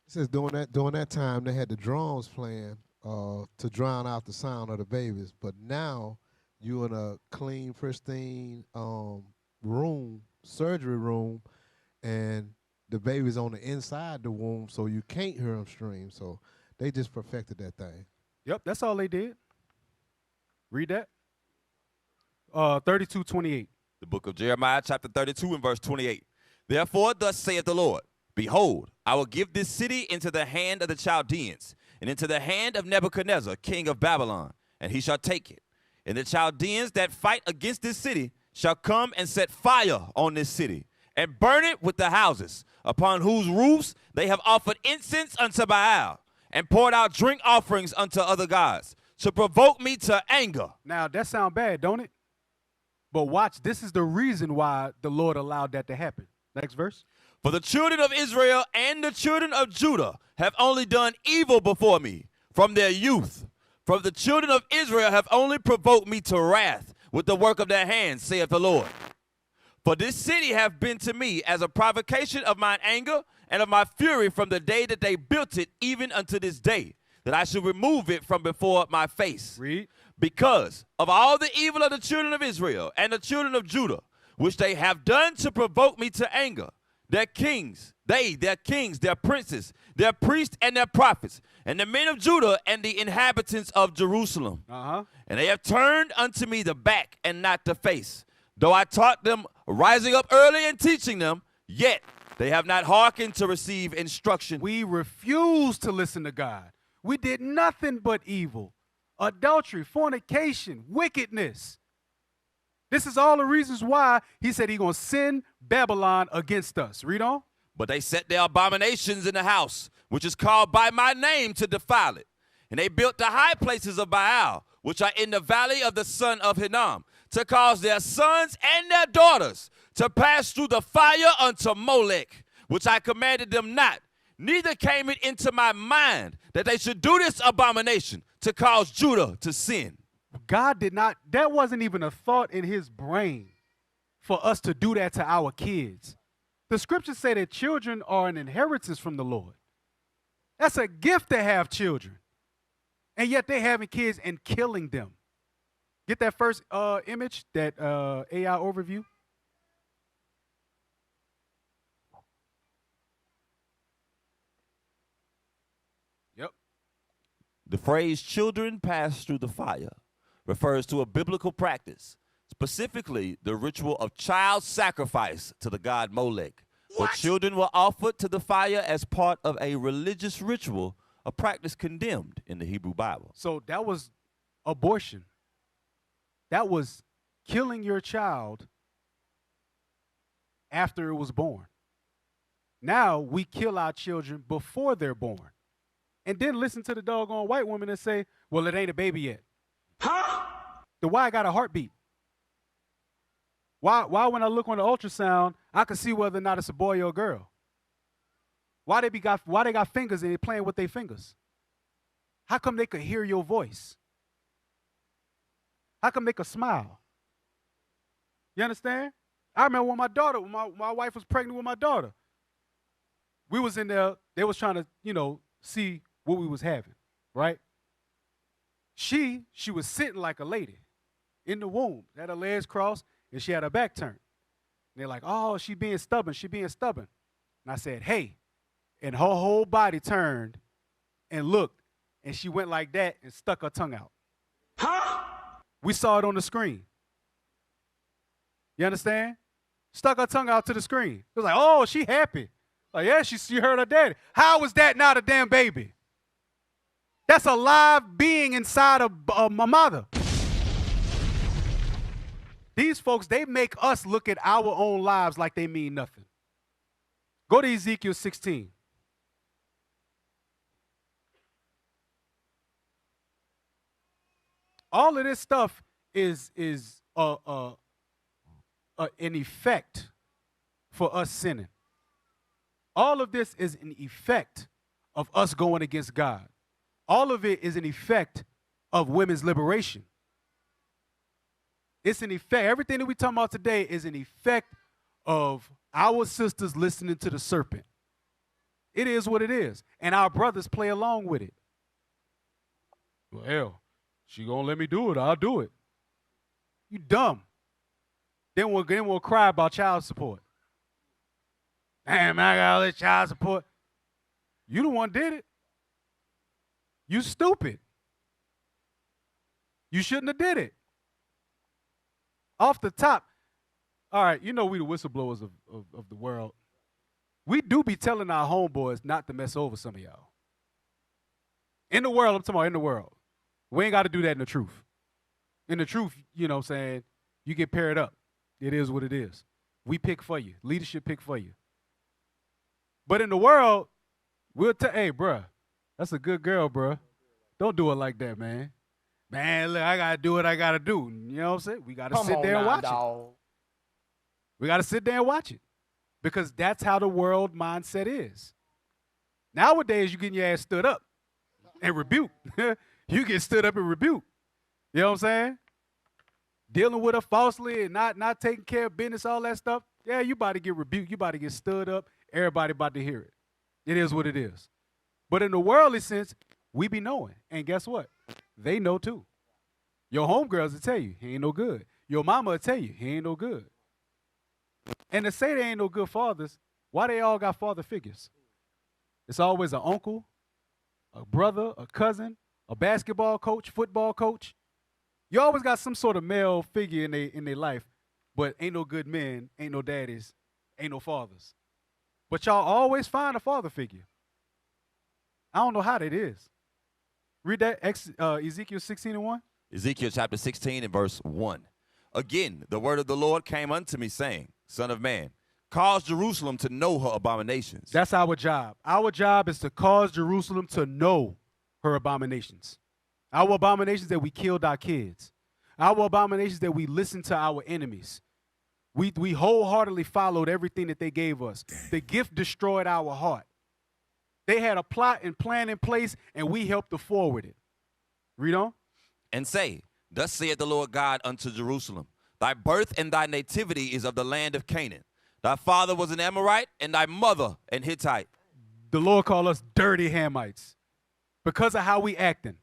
S3: It says during that time they had the drums playing to drown out the sound of the babies. But now you in a clean, pristine room, surgery room, and the baby's on the inside the womb, so you can't hear them scream. So they just perfected that thing.
S1: Yep, that's all they did. Read that. 32:28.
S2: The book of Jeremiah, chapter 32 and verse 28. Therefore, thus saith the Lord, behold, I will give this city into the hand of the Chaldeans, and into the hand of Nebuchadnezzar, king of Babylon, and he shall take it. And the Chaldeans that fight against this city shall come and set fire on this city, and burn it with the houses, upon whose roofs they have offered incense unto Baal, and poured out drink offerings unto other gods, to provoke me to anger.
S1: Now, that sound bad, don't it? But watch, this is the reason why the Lord allowed that to happen. Next verse.
S2: For the children of Israel and the children of Judah have only done evil before me from their youth. For the children of Israel have only provoked me to wrath with the work of their hands, saith the Lord. For this city hath been to me as a provocation of mine anger and of my fury from the day that they built it, even unto this day, that I should remove it from before my face.
S1: Read.
S2: Because of all the evil of the children of Israel and the children of Judah, which they have done to provoke me to anger, their kings, their kings, their princes, their priests and their prophets, and the men of Judah and the inhabitants of Jerusalem. And they have turned unto me the back and not the face. Though I taught them rising up early and teaching them, yet They have not hearkened to receive instruction.
S1: We refused to listen to God. We did nothing but evil, adultery, fornication, wickedness. This is all the reasons why he said he's going to send Babylon against us. Read on.
S2: But they set their abominations in the house, which is called by my name, to defile it. And they built the high places of Baal, which are in the valley of the son of Hinnom, to cause their sons and their daughters to pass through the fire unto Molech, which I commanded them not. Neither came it into my mind that they should do this abomination to cause Judah to sin.
S1: God did not, that wasn't even a thought in his brain for us to do that to our kids. The scriptures say that children are an inheritance from the Lord. That's a gift to have children. And yet they're having kids and killing them. Get that first image, that AI overview. Yep.
S2: The phrase children pass through the fire refers to a biblical practice, specifically the ritual of child sacrifice to the god Molech, where children were offered to the fire as part of a religious ritual, a practice condemned in the Hebrew Bible.
S1: So that was abortion. That was killing your child after it was born. Now we kill our children before they're born. And then listen to the doggone white woman and say, well, it ain't a baby yet. Huh? The why got a heartbeat? Why when I look on the ultrasound, I can see whether or not it's a boy or a girl? Why they got fingers and they playing with their fingers? How come they could hear your voice? How come they could smile? You understand? I remember when my wife was pregnant with my daughter. We was in there, they was trying to, see what we was having, right? She was sitting like a lady in the womb, had her legs crossed, and she had her back turned. And they're like, oh, she being stubborn. And I said, hey. And her whole body turned and looked, and she went like that and stuck her tongue out. Huh? We saw it on the screen. You understand? Stuck her tongue out to the screen. It was like, oh, she happy. Like, yeah, she heard her daddy. How was that not a damn baby? That's a live being inside of my mother. These folks, they make us look at our own lives like they mean nothing. Go to Ezekiel 16. All of this stuff is an effect for us sinning. All of this is an effect of us going against God. All of it is an effect of women's liberation. It's an effect. Everything that we're talking about today is an effect of our sisters listening to the serpent. It is what it is. And our brothers play along with it. Well, hell, she gonna let me do it, I'll do it. You dumb. Then we'll cry about child support. Damn, I got all this child support. You the one did it. You stupid. You shouldn't have did it. Off the top, all right, we the whistleblowers of the world. We do be telling our homeboys not to mess over some of y'all. In the world, I'm talking about in the world. We ain't got to do that in the truth. In the truth, you get paired up. It is what it is. We pick for you. Leadership pick for you. But in the world, we'll tell, hey, bruh, that's a good girl, bruh. Don't do it like that, man. Man, look, I got to do what I got to do. You know what I'm saying? We got to sit there and watch it. We got to sit there and watch it. Because that's how the world mindset is. Nowadays, you getting your ass stood up and rebuked. You get stood up and rebuked. You know what I'm saying? Dealing with her falsely and not taking care of business, all that stuff. Yeah, you about to get rebuked. You about to get stood up. Everybody about to hear it. It is what it is. But in the worldly sense, we be knowing. And guess what? They know too. Your homegirls will tell you, he ain't no good. Your mama will tell you, he ain't no good. And to say they ain't no good fathers, why they all got father figures? It's always an uncle, a brother, a cousin, a basketball coach, football coach. You always got some sort of male figure in their life, but ain't no good men, ain't no daddies, ain't no fathers. But y'all always find a father figure. I don't know how that is. Read that, Ezekiel 16:1.
S2: Ezekiel chapter 16 and verse 1. Again, the word of the Lord came unto me, saying, Son of man, cause Jerusalem to know her abominations.
S1: That's our job. Our job is to cause Jerusalem to know her abominations. Our abominations that we killed our kids. Our abominations that we listened to our enemies. We wholeheartedly followed everything that they gave us. The gift destroyed our heart. They had a plot and plan in place, and we helped to forward it. Read on.
S2: And say, Thus saith the Lord God unto Jerusalem, Thy birth and thy nativity is of the land of Canaan. Thy father was an Amorite, and thy mother an Hittite.
S1: The Lord called us dirty Hamites because of how we acting.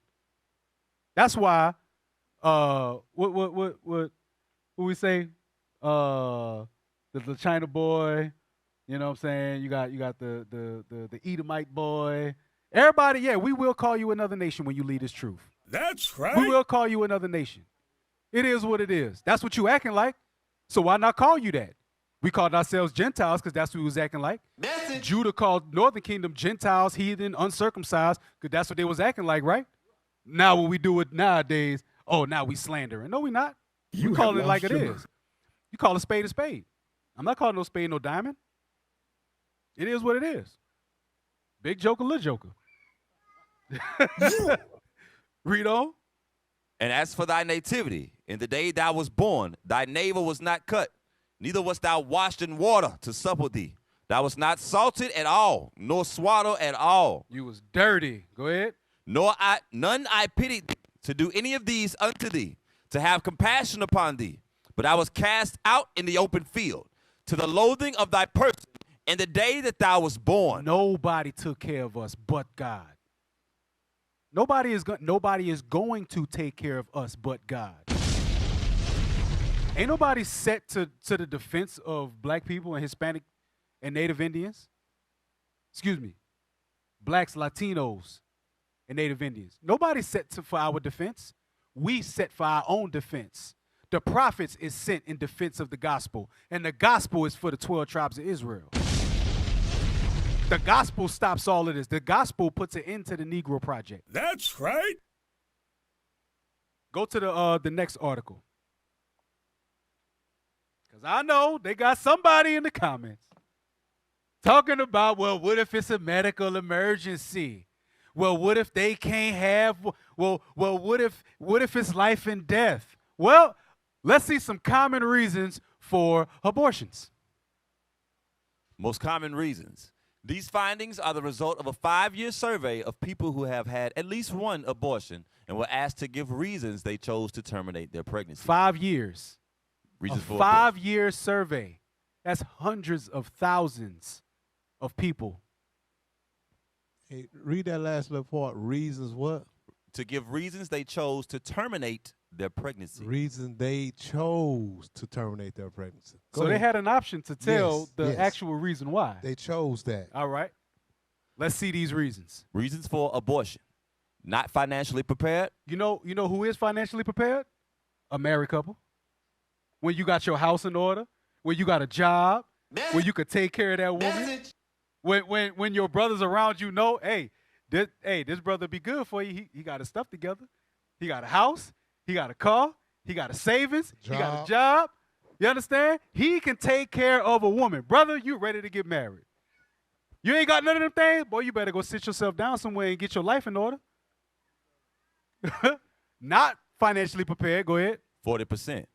S1: That's why, what we say? The China boy, you know what I'm saying? You got the Edomite boy. Everybody, yeah, we will call you another nation when you lead this truth.
S5: That's right.
S1: We will call you another nation. It is what it is. That's what you acting like. So why not call you that? We called ourselves Gentiles because that's what we was acting like. Judah called Northern Kingdom Gentiles, heathen, uncircumcised, because that's what they was acting like, right? Now when we do it nowadays, oh, now we slandering. No, we not. You call it like it is. You call a spade a spade. I'm not calling no spade no diamond. It is what it is. Big joker, little joker. Read on.
S2: And as for thy nativity, in the day thou was born, thy navel was not cut, neither wast thou washed in water to supple thee. Thou wast not salted at all, nor swaddled at all.
S1: You was dirty. Go ahead.
S2: None I pitied thee to do any of these unto thee, to have compassion upon thee. But I was cast out in the open field, to the loathing of thy person, in the day that thou was born.
S1: Nobody took care of us but God. Nobody is going to take care of us but God. Ain't nobody set to the defense of black people and Hispanic and Native Indians. Excuse me. Blacks, Latinos, and Native Indians. Nobody's set for our defense. We set for our own defense. The prophets is sent in defense of the gospel, and the gospel is for the 12 tribes of Israel. The gospel stops all of this. The gospel puts an end to the Negro Project.
S5: That's right.
S1: Go to the next article. Because I know they got somebody in the comments talking about, well, what if it's a medical emergency? Well, what if they can't have, well, what if it's life and death? Well, let's see some common reasons for abortions.
S2: Most common reasons. These findings are the result of a 5-year survey of people who have had at least one abortion and were asked to give reasons they chose to terminate their pregnancy.
S1: 5 years.
S2: Reasons
S1: a
S2: for
S1: 5-year survey. That's hundreds of thousands of people.
S3: Hey, read that last little part. Reasons what?
S2: To give reasons they chose to terminate their pregnancy.
S3: Reason they chose to terminate their pregnancy.
S1: So they had an option to tell the actual reason why.
S3: They chose that.
S1: All right. Let's see these reasons.
S2: Reasons for abortion. Not financially prepared.
S1: You know who is financially prepared? A married couple. When you got your house in order, when you got a job, when you could take care of that woman. When your brothers around you know, hey, this brother be good for you. He got his stuff together. He got a house. He got a car. He got a savings. He got a job. You understand? He can take care of a woman. Brother, you ready to get married. You ain't got none of them things? Boy, you better go sit yourself down somewhere and get your life in order. Not financially prepared. Go ahead.
S2: 40%.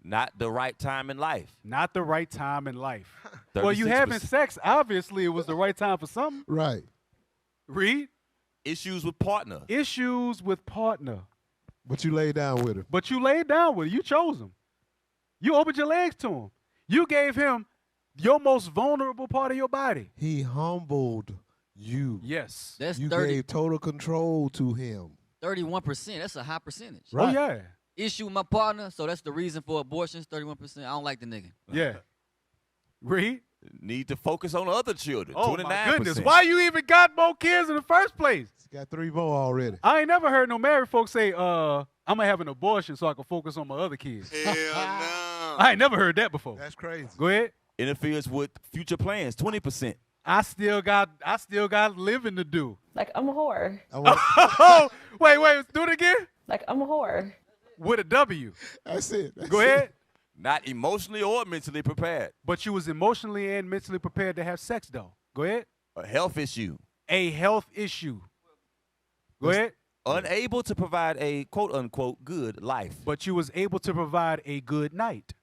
S2: Not the right time in life.
S1: Not the right time in life. Well, you having sex, obviously it was the right time for something.
S3: Right.
S1: Read.
S2: Issues with partner.
S1: Issues with partner.
S3: But you laid down with him.
S1: But you laid down with him. You chose him. You opened your legs to him. You gave him your most vulnerable part of your body.
S3: He humbled you.
S1: Yes.
S6: That's
S3: you
S6: 30.
S3: gave total control to him.
S6: 31%. That's a high percentage.
S1: Right. Oh, yeah.
S6: Issue with my partner, so that's the reason for abortions, 31%. I don't like the nigga.
S1: Yeah. Read.
S2: Need to focus on other children.
S1: Oh,
S2: 29%.
S1: my goodness. Why you even got more kids in the first place?
S3: He's got 3 more already.
S1: I ain't never heard no married folks say, I'm going to have an abortion so I can focus on my other kids.
S9: Hell no.
S1: I ain't never heard that before.
S3: That's crazy.
S1: Go ahead.
S2: Interferes with future plans, 20%.
S1: I still got living to do.
S10: Like, I'm a whore.
S1: Oh, wait, do it again.
S10: Like, I'm a whore.
S1: With a W.
S3: That's it.
S1: Go ahead.
S2: Not emotionally or mentally prepared.
S1: But you was emotionally and mentally prepared to have sex, though. Go ahead.
S2: A health issue.
S1: A health issue. Go ahead.
S2: Unable to provide a quote-unquote good life.
S1: But you was able to provide a good night.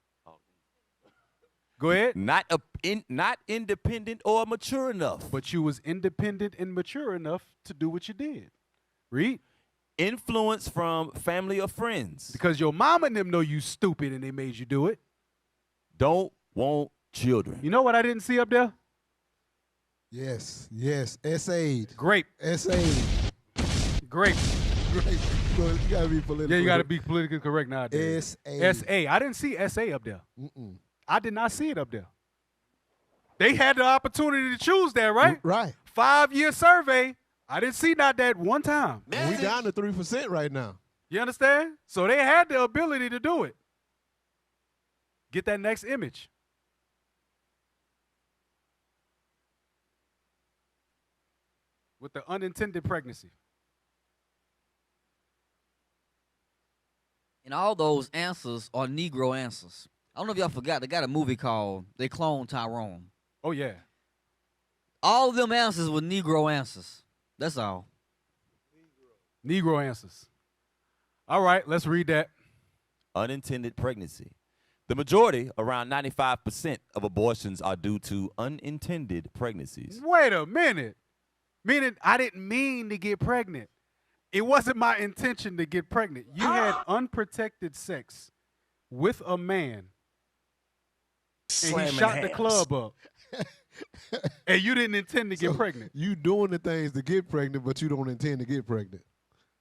S1: Go ahead.
S2: Not independent or mature enough.
S1: But you was independent and mature enough to do what you did. Read.
S2: Influence from family or friends.
S1: Because your mama and them know you stupid and they made you do it.
S2: Don't want children.
S1: You know what I didn't see up there?
S3: Yes. S-aid.
S1: Grape.
S3: S-aid.
S1: Grape.
S3: Grape. You gotta be political.
S1: Yeah, you gotta be politically correct nowadays.
S3: S-A.
S1: S-A. I didn't see S-A up there.
S3: Mm-mm.
S1: I did not see it up there. They had the opportunity to choose that, right?
S3: Right.
S1: 5-year survey. I didn't see not that one time.
S3: We down to 3% right now.
S1: You understand? So they had the ability to do it. Get that next image. With the unintended pregnancy.
S6: And all those answers are Negro answers. I don't know if y'all forgot, they got a movie called They Cloned Tyrone.
S1: Oh, yeah.
S6: All of them answers were Negro answers. That's all.
S1: Negro answers. All right, let's read that.
S2: Unintended pregnancy. The majority, around 95% of abortions are due to unintended pregnancies.
S1: Wait a minute. Meaning I didn't mean to get pregnant. It wasn't my intention to get pregnant. You had unprotected sex with a man. And he shot the club up. And you didn't intend to get pregnant.
S3: You doing the things to get pregnant, but you don't intend to get pregnant.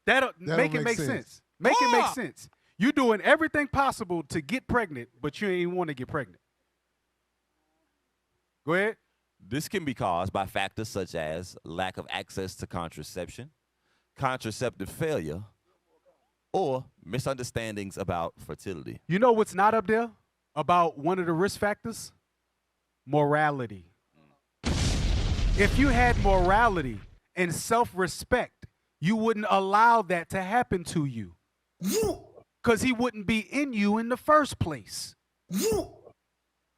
S1: That'll make it make sense. Make it make sense. You doing everything possible to get pregnant, but you ain't want to get pregnant. Go ahead.
S2: This can be caused by factors such as lack of access to contraception, contraceptive failure, or misunderstandings about fertility.
S1: You know what's not up there about one of the risk factors? Morality. If you had morality and self-respect, you wouldn't allow that to happen to you. Because he wouldn't be in you in the first place.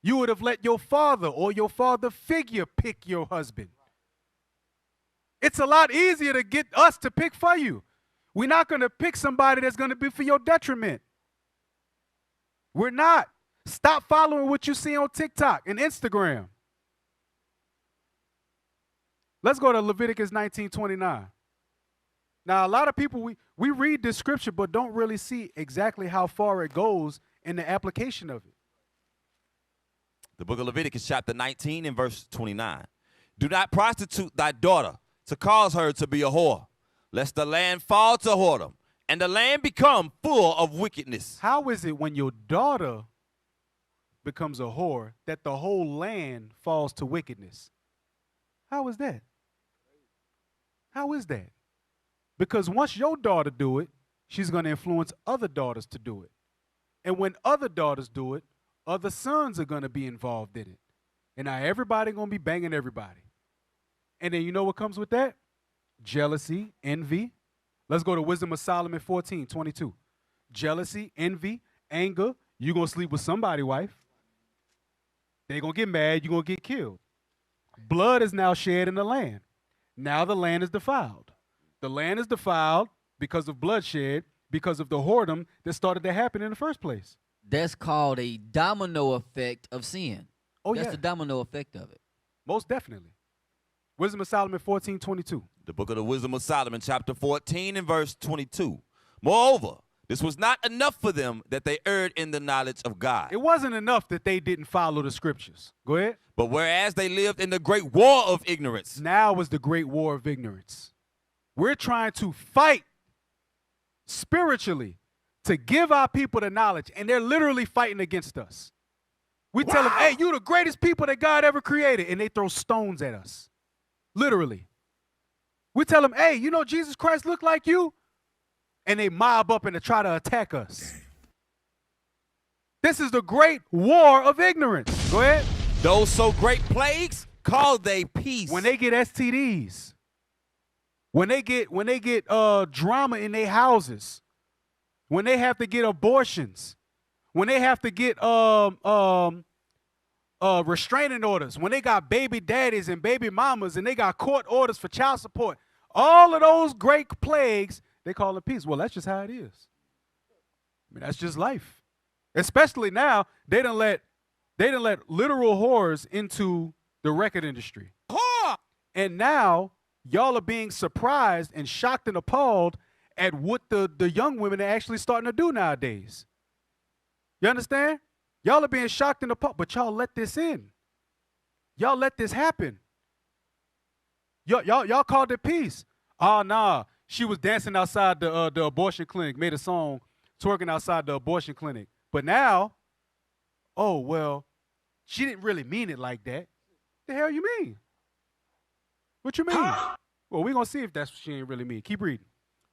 S1: You would have let your father or your father figure pick your husband. It's a lot easier to get us to pick for you. We're not going to pick somebody that's going to be for your detriment. We're not. Stop following what you see on TikTok and Instagram. Let's go to Leviticus 19:29. Now, a lot of people, we read this scripture but don't really see exactly how far it goes in the application of it.
S2: The book of Leviticus chapter 19 and verse 29. Do not prostitute thy daughter to cause her to be a whore, lest the land fall to whoredom, and the land become full of wickedness.
S1: How is it when your daughter becomes a whore that the whole land falls to wickedness? How is that? How is that? Because once your daughter do it, she's going to influence other daughters to do it. And when other daughters do it, other sons are going to be involved in it. And now everybody going to be banging everybody. And then you know what comes with that? Jealousy, envy. Let's go to Wisdom of Solomon 14:22. Jealousy, envy, anger. You're going to sleep with somebody's wife. They're going to get mad. You're going to get killed. Blood is now shed in the land. Now the land is defiled. The land is defiled because of bloodshed, because of the whoredom that started to happen in the first place.
S6: That's called a domino effect of sin.
S1: Oh,
S6: That's
S1: yeah.
S6: the domino effect of it.
S1: Most definitely. Wisdom of Solomon 14:22.
S2: The book of the Wisdom of Solomon chapter 14 and verse 22. Moreover, this was not enough for them that they erred in the knowledge of God.
S1: It wasn't enough that they didn't follow the scriptures. Go ahead.
S2: But whereas they lived in the great war of ignorance.
S1: Now is the great war of ignorance. We're trying to fight spiritually to give our people the knowledge, and they're literally fighting against us. We tell them, hey, you the greatest people that God ever created, and they throw stones at us. Literally. We tell them, hey, you know Jesus Christ looked like you? And they mob up and they try to attack us. This is the great war of ignorance. Go ahead.
S2: Those so great plagues call they peace.
S1: When they get STDs, when they get drama in their houses, when they have to get abortions, when they have to get restraining orders, when they got baby daddies and baby mamas and they got court orders for child support, all of those great plagues, they call it peace. Well, that's just how it is. I mean, that's just life. Especially now, they done let literal whores into the record industry. And now y'all are being surprised and shocked and appalled at what the young women are actually starting to do nowadays. You understand? Y'all are being shocked and appalled, but y'all let this in. Y'all let this happen. Y'all called it peace. Oh, nah. She was dancing outside the abortion clinic, made a song twerking outside the abortion clinic. But now, oh, well, she didn't really mean it like that. The hell you mean? What you mean? Well, we're going to see if that's what she ain't really mean. Keep reading.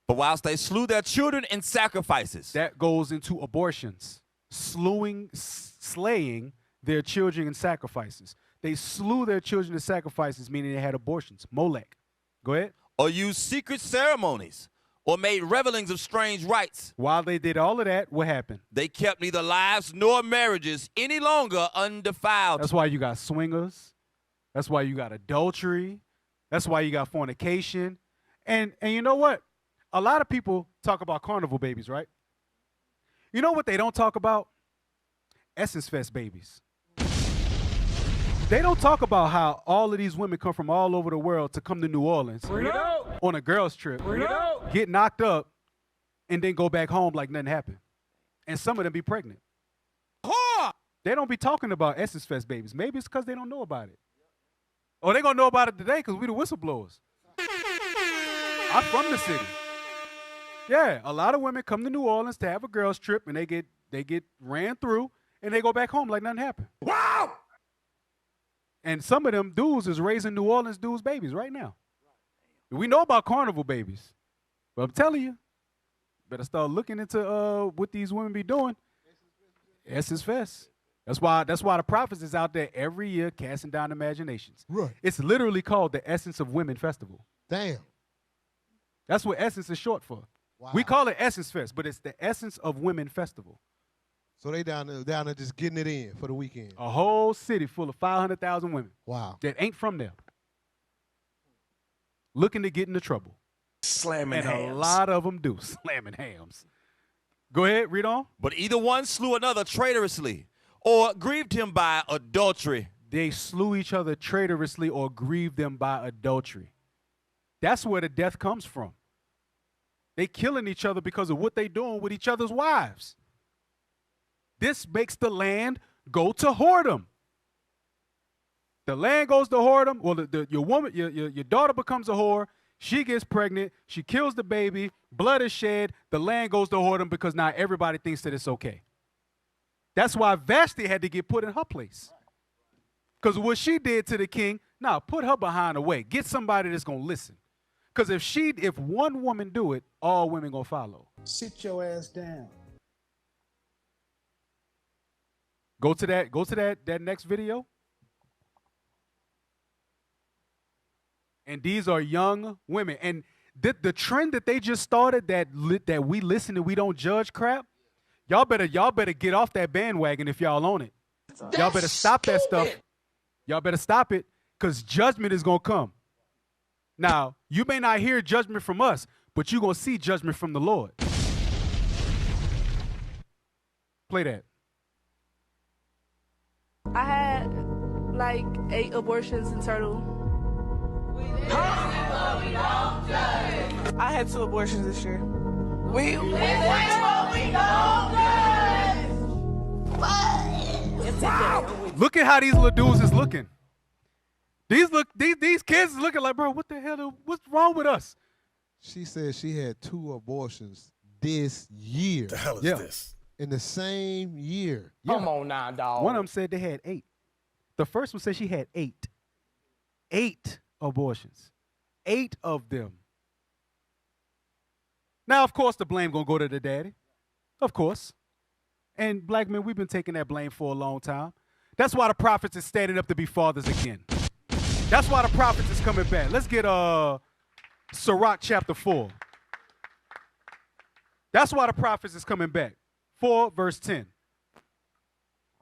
S2: But whilst they slew their children in sacrifices.
S1: That goes into abortions. Slaying their children in sacrifices. They slew their children in sacrifices, meaning they had abortions. Molech. Go ahead.
S2: Or used secret ceremonies. Or made revelings of strange rites.
S1: While they did all of that, what happened?
S2: They kept neither lives nor marriages any longer undefiled.
S1: That's why you got swingers. That's why you got adultery. That's why you got fornication. And you know what? A lot of people talk about carnival babies, right? You know what they don't talk about? Essence Fest babies. They don't talk about how all of these women come from all over the world to come to New Orleans on a girls trip, get knocked up, and then go back home like nothing happened. And some of them be pregnant. They don't be talking about Essence Fest babies. Maybe it's because they don't know about it. Or they're going to know about it today because we the whistleblowers. I'm from the city. Yeah, a lot of women come to New Orleans to have a girls trip, and they get ran through, and they go back home like nothing happened.
S5: Wow!
S1: And some of them dudes is raising New Orleans dudes' babies right now. We know about carnival babies, but I'm telling you, better start looking into what these women be doing. Essence Fest. That's why the prophets is out there every year casting down imaginations.
S3: Right.
S1: It's literally called the Essence of Women Festival.
S3: Damn.
S1: That's what Essence is short for.
S3: Wow.
S1: We call it Essence Fest, but it's the Essence of Women Festival.
S3: So they down there just getting it in for the weekend.
S1: A whole city full of 500,000 women.
S3: Wow.
S1: That ain't from there. Looking to get into trouble.
S5: Slamming
S1: and
S5: hams.
S1: A lot of them do. Slamming hams. Go ahead, read on.
S2: But either one slew another traitorously or grieved him by adultery.
S1: They slew each other traitorously or grieved them by adultery. That's where the death comes from. They killing each other because of what they doing with each other's wives. This makes the land go to whoredom. The land goes to whoredom. Well, your daughter becomes a whore. She gets pregnant. She kills the baby. Blood is shed. The land goes to whoredom because now everybody thinks that it's okay. That's why Vashti had to get put in her place. Because what she did to the king, put her behind away. Get somebody that's going to listen. Because if one woman do it, all women going to follow.
S11: Sit your ass down.
S1: Go to that next video. And these are young women. And the trend that they just started that we listen and we don't judge crap, y'all better get off that bandwagon if y'all on it. Y'all better stop that stuff. Y'all better stop it because judgment is going to come. Now, you may not hear judgment from us, but you're going to see judgment from the Lord. Play that.
S12: I had like 8 abortions in total. I had 2 abortions this year. We don't
S1: Look at how these little dudes is looking. These kids is looking like, bro, what the hell? What's wrong with us?
S3: She said she had 2 abortions this year.
S5: The hell is this?
S3: In the same year.
S4: Come on now, dog.
S1: One of them said they had 8. The first one said she had 8. 8 abortions. 8 of them. Now, of course, the blame gonna go to the daddy. Of course. And black men, we've been taking that blame for a long time. That's why the prophets is standing up to be fathers again. That's why the prophets is coming back. Let's get Sirach chapter 4. That's why the prophets is coming back. 4 verse 10.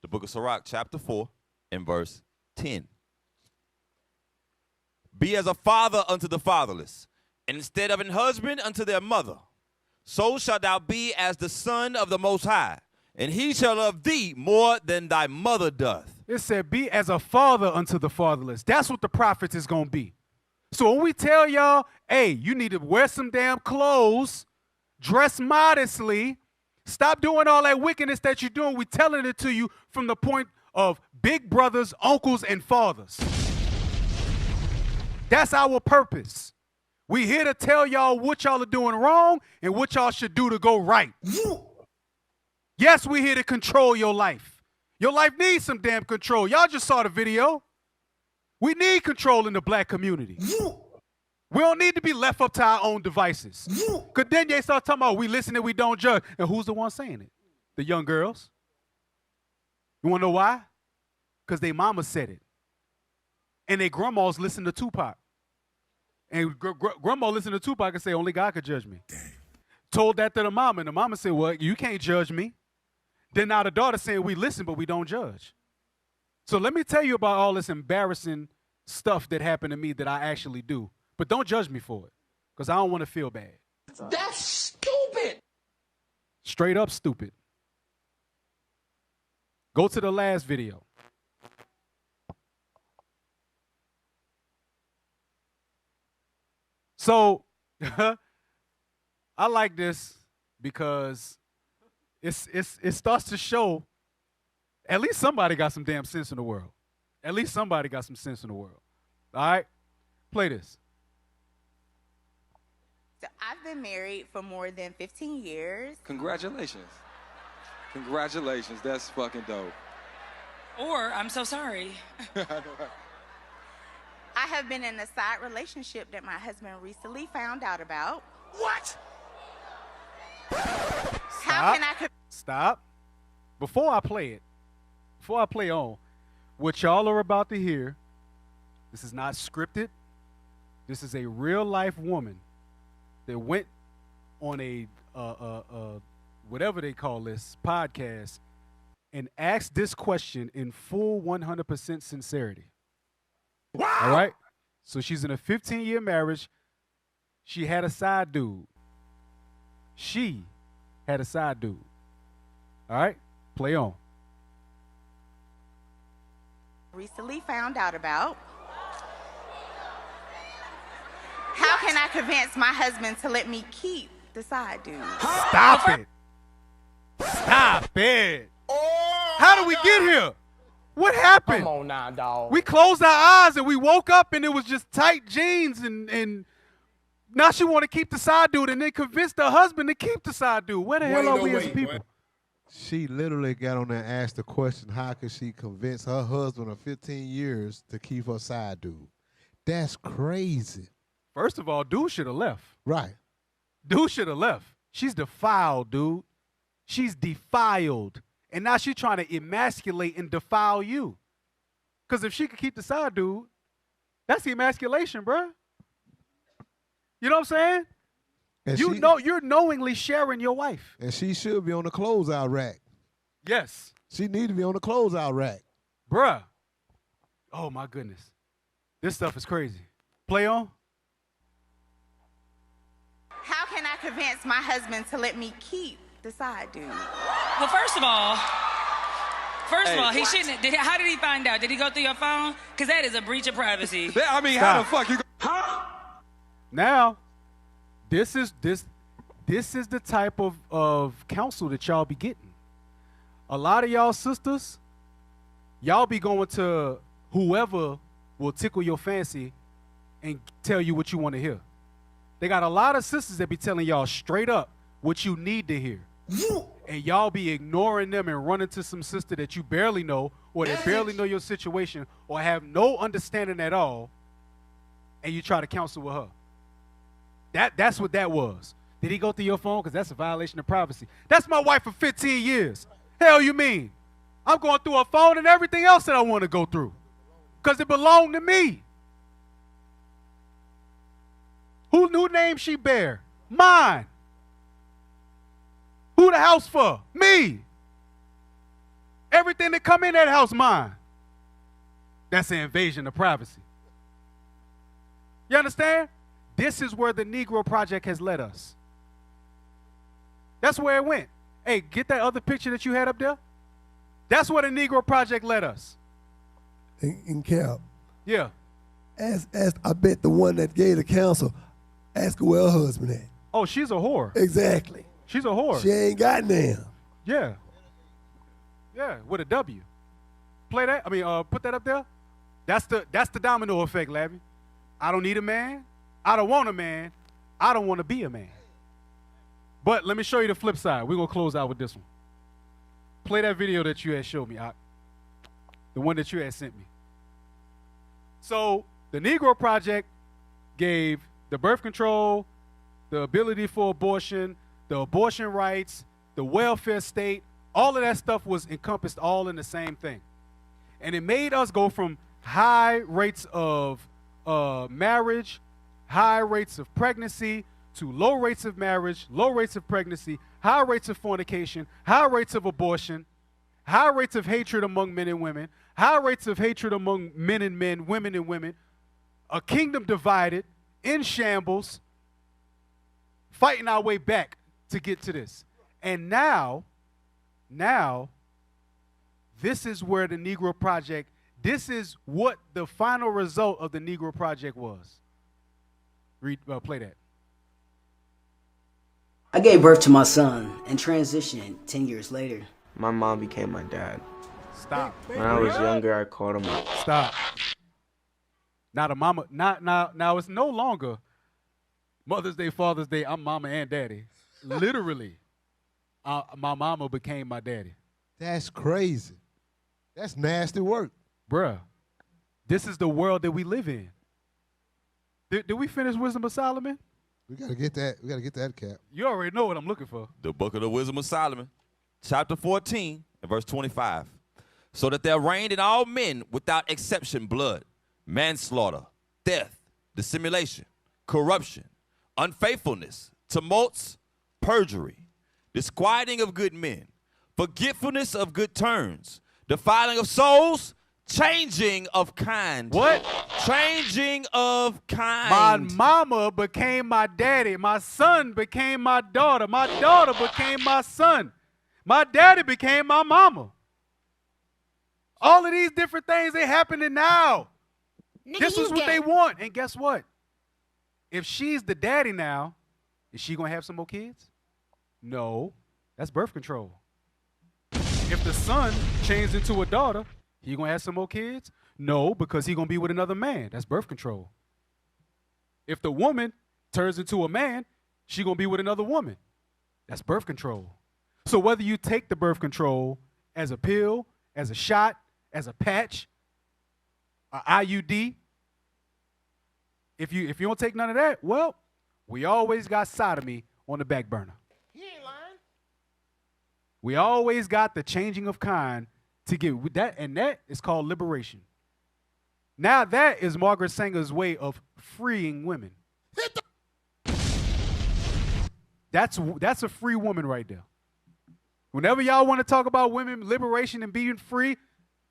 S2: The book of Sirach chapter 4 and verse 10. Be as a father unto the fatherless, and instead of an husband unto their mother. So shalt thou be as the son of the Most High, and he shall love thee more than thy mother doth.
S1: It said, be as a father unto the fatherless. That's what the prophets is going to be. So when we tell y'all, hey, you need to wear some damn clothes, dress modestly, stop doing all that wickedness that you're doing, we telling it to you from the point of big brothers, uncles, and fathers. That's our purpose. We here to tell y'all what y'all are doing wrong and what y'all should do to go right. Yes, we here to control your life. Your life needs some damn control. Y'all just saw the video. We need control in the black community. We don't need to be left up to our own devices. Because then they start talking about we listen and we don't judge. And who's the one saying it? The young girls. You want to know why? Because their mama said it. And their grandmas listen to Tupac. And grandma listened to Tupac and say, only God could judge me. Dang. Told that to the mama, and the mama said, well, you can't judge me. Then now the daughter saying, we listen, but we don't judge. So let me tell you about all this embarrassing stuff that happened to me that I actually do. But don't judge me for it, because I don't want to feel bad.
S4: That's stupid.
S1: Straight up stupid. Go to the last video. So I like this because it starts to show at least somebody got some damn sense in the world. At least somebody got some sense in the world. All right? Play this.
S11: So I've been married for more than 15 years.
S13: Congratulations. Congratulations. That's fucking dope.
S14: Or, I'm so sorry.
S11: I have been in a side relationship that my husband recently found out about.
S5: What?
S11: How can I...
S1: Stop. Before I play on, what y'all are about to hear, this is not scripted. This is a real life woman that went on a whatever they call this podcast and asked this question in full 100% sincerity. Wow. All right? So she's in a 15-year marriage. She had a side dude. She had a side dude. All right? Play on.
S11: Recently found out about. How can I convince my husband to let me keep the side dude?
S1: Stop it. Stop it. How did we get here? What happened?
S4: Come on now, dog.
S1: We closed our eyes and we woke up and it was just tight jeans and now she want to keep the side dude and then convinced her husband to keep the side dude. Where the hell are we as people?
S3: She literally got on there and asked the question, how could she convince her husband of 15 years to keep her side dude? That's crazy.
S1: First of all, dude should have left.
S3: Right.
S1: Dude should have left. She's defiled, dude. She's defiled. And now she's trying to emasculate and defile you. Because if she could keep the side dude, that's emasculation, bruh. You know what I'm saying?
S3: And
S1: you're knowingly sharing your wife.
S3: And she should be on the closeout rack.
S1: Yes.
S3: She need to be on the closeout rack.
S1: Bruh. Oh, my goodness. This stuff is crazy. Play on.
S11: How can I convince my husband to let me keep the side dude?
S14: Well, first of all, he shouldn't. How did he find out? Did he go through your phone? Because that is a breach of privacy.
S13: I mean,
S1: Stop.
S13: how the fuck you?
S14: Huh?
S1: Now, this is the type of counsel that y'all be getting. A lot of y'all sisters, y'all be going to whoever will tickle your fancy and tell you what you want to hear. They got a lot of sisters that be telling y'all straight up what you need to hear. And y'all be ignoring them and running to some sister that you barely know or that barely know your situation or have no understanding at all, and you try to counsel with her. That's what that was. Did he go through your phone? Because that's a violation of privacy. That's my wife for 15 years. Hell you mean? I'm going through a phone and everything else that I want to go through because it belonged to me. Who name she bear? Mine. Who the house for? Me. Everything that come in that house, mine. That's an invasion of privacy. You understand? This is where the Negro Project has led us. That's where it went. Hey, get that other picture that you had up there. That's where the Negro Project led us.
S15: In Cap.
S1: Yeah.
S15: Ask, I bet the one that gave the counsel, ask her where her husband at.
S1: Oh, she's a whore.
S15: Exactly.
S1: She's a whore.
S15: She ain't got none.
S1: Yeah. Yeah, with a W. Play that. I mean, put that up there. That's the domino effect, Labby. I don't need a man. I don't want a man. I don't want to be a man. But let me show you the flip side. We're going to close out with this one. Play that video that you had showed me, the one that you had sent me. So the Negro Project gave the birth control, the ability for abortion, the abortion rights, the welfare state, all of that stuff was encompassed all in the same thing. And it made us go from high rates of marriage, high rates of pregnancy, to low rates of marriage, low rates of pregnancy, high rates of fornication, high rates of abortion, high rates of hatred among men and women, high rates of hatred among men and men, women and women, a kingdom divided, in shambles, fighting our way back to get to this. And now, this is where the Negro Project, this is what the final result of the Negro Project was. Play that.
S16: I gave birth to my son and transitioned 10 years later.
S17: My mom became my dad.
S1: Stop.
S17: When I was younger, I called him up.
S1: Stop. Now the mama, now it's no longer Mother's Day, Father's Day, I'm mama and daddy. Literally, my mama became my daddy.
S3: That's crazy. That's nasty work.
S1: Bruh, this is the world that we live in. Did we finish Wisdom of Solomon?
S3: We gotta get that. We gotta get that, Cap.
S1: You already know what I'm looking for.
S2: The Book of the Wisdom of Solomon, chapter 14, and verse 25. So that there reigned in all men without exception blood, manslaughter, death, dissimulation, corruption, unfaithfulness, tumults, perjury, disquieting of good men, forgetfulness of good turns, defiling of souls, changing of kind.
S1: What?
S2: Changing of kind.
S1: My mama became my daddy. My son became my daughter. My daughter became my son. My daddy became my mama. All of these different things, they happening now. This is what they want. And guess what? If she's the daddy now, is she going to have some more kids? No. That's birth control. If the son changed into a daughter, he going to have some more kids? No, because he going to be with another man. That's birth control. If the woman turns into a man, she going to be with another woman. That's birth control. So whether you take the birth control as a pill, as a shot, as a patch, an IUD, if you don't take none of that, well, we always got sodomy on the back burner.
S4: He ain't lying.
S1: We always got the changing of kind to get with that, and that is called liberation. Now that is Margaret Sanger's way of freeing women. That's a free woman right there. Whenever y'all want to talk about women liberation and being free,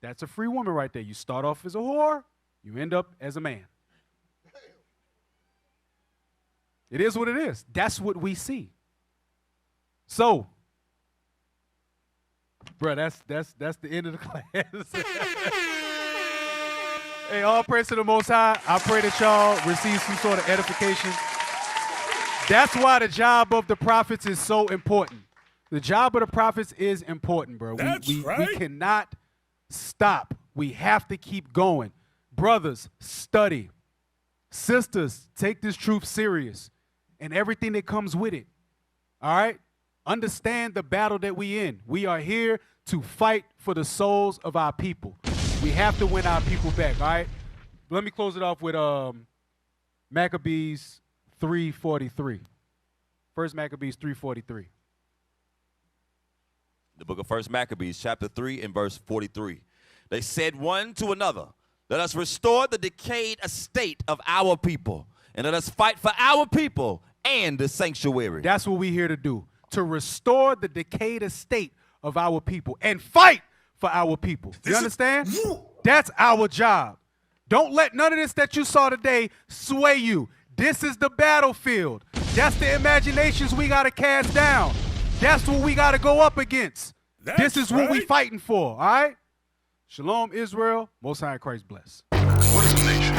S1: that's a free woman right there. You start off as a whore, you end up as a man. It is what it is. That's what we see. So, bro, that's the end of the class. Hey, all praise to the Most High. I pray that y'all receive some sort of edification. That's why the job of the prophets is so important. The job of the prophets is important, bro. We cannot stop. We have to keep going. Brothers, study. Sisters, take this truth serious and everything that comes with it. All right? Understand the battle that we in. We are here to fight for the souls of our people. We have to win our people back, all right? Let me close it off with Maccabees 3:43. First Maccabees 3:43.
S2: The book of 1 Maccabees, chapter 3 and verse 43. They said one to another, let us restore the decayed estate of our people, and let us fight for our people and the sanctuary.
S1: That's what we're here to do, to restore the decayed estate of our people and fight for our people. You understand? That's our job. Don't let none of this that you saw today sway you. This is the battlefield. That's the imaginations we got to cast down. That's what we got to go up against. This is what we fighting for, all right? Shalom, Israel. Most High in Christ bless.
S5: What is a nation?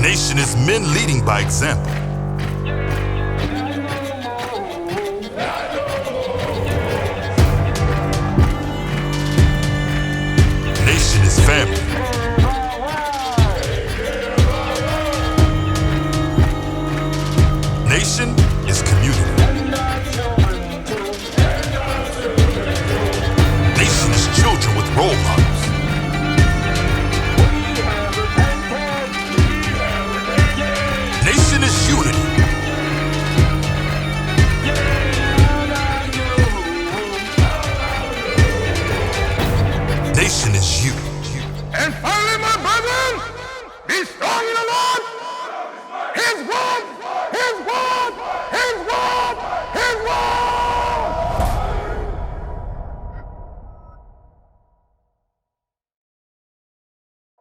S18: Nation is men leading by example. Nation is family. Nation is community. Nation is children with role models. Nation is unity. Nation is you.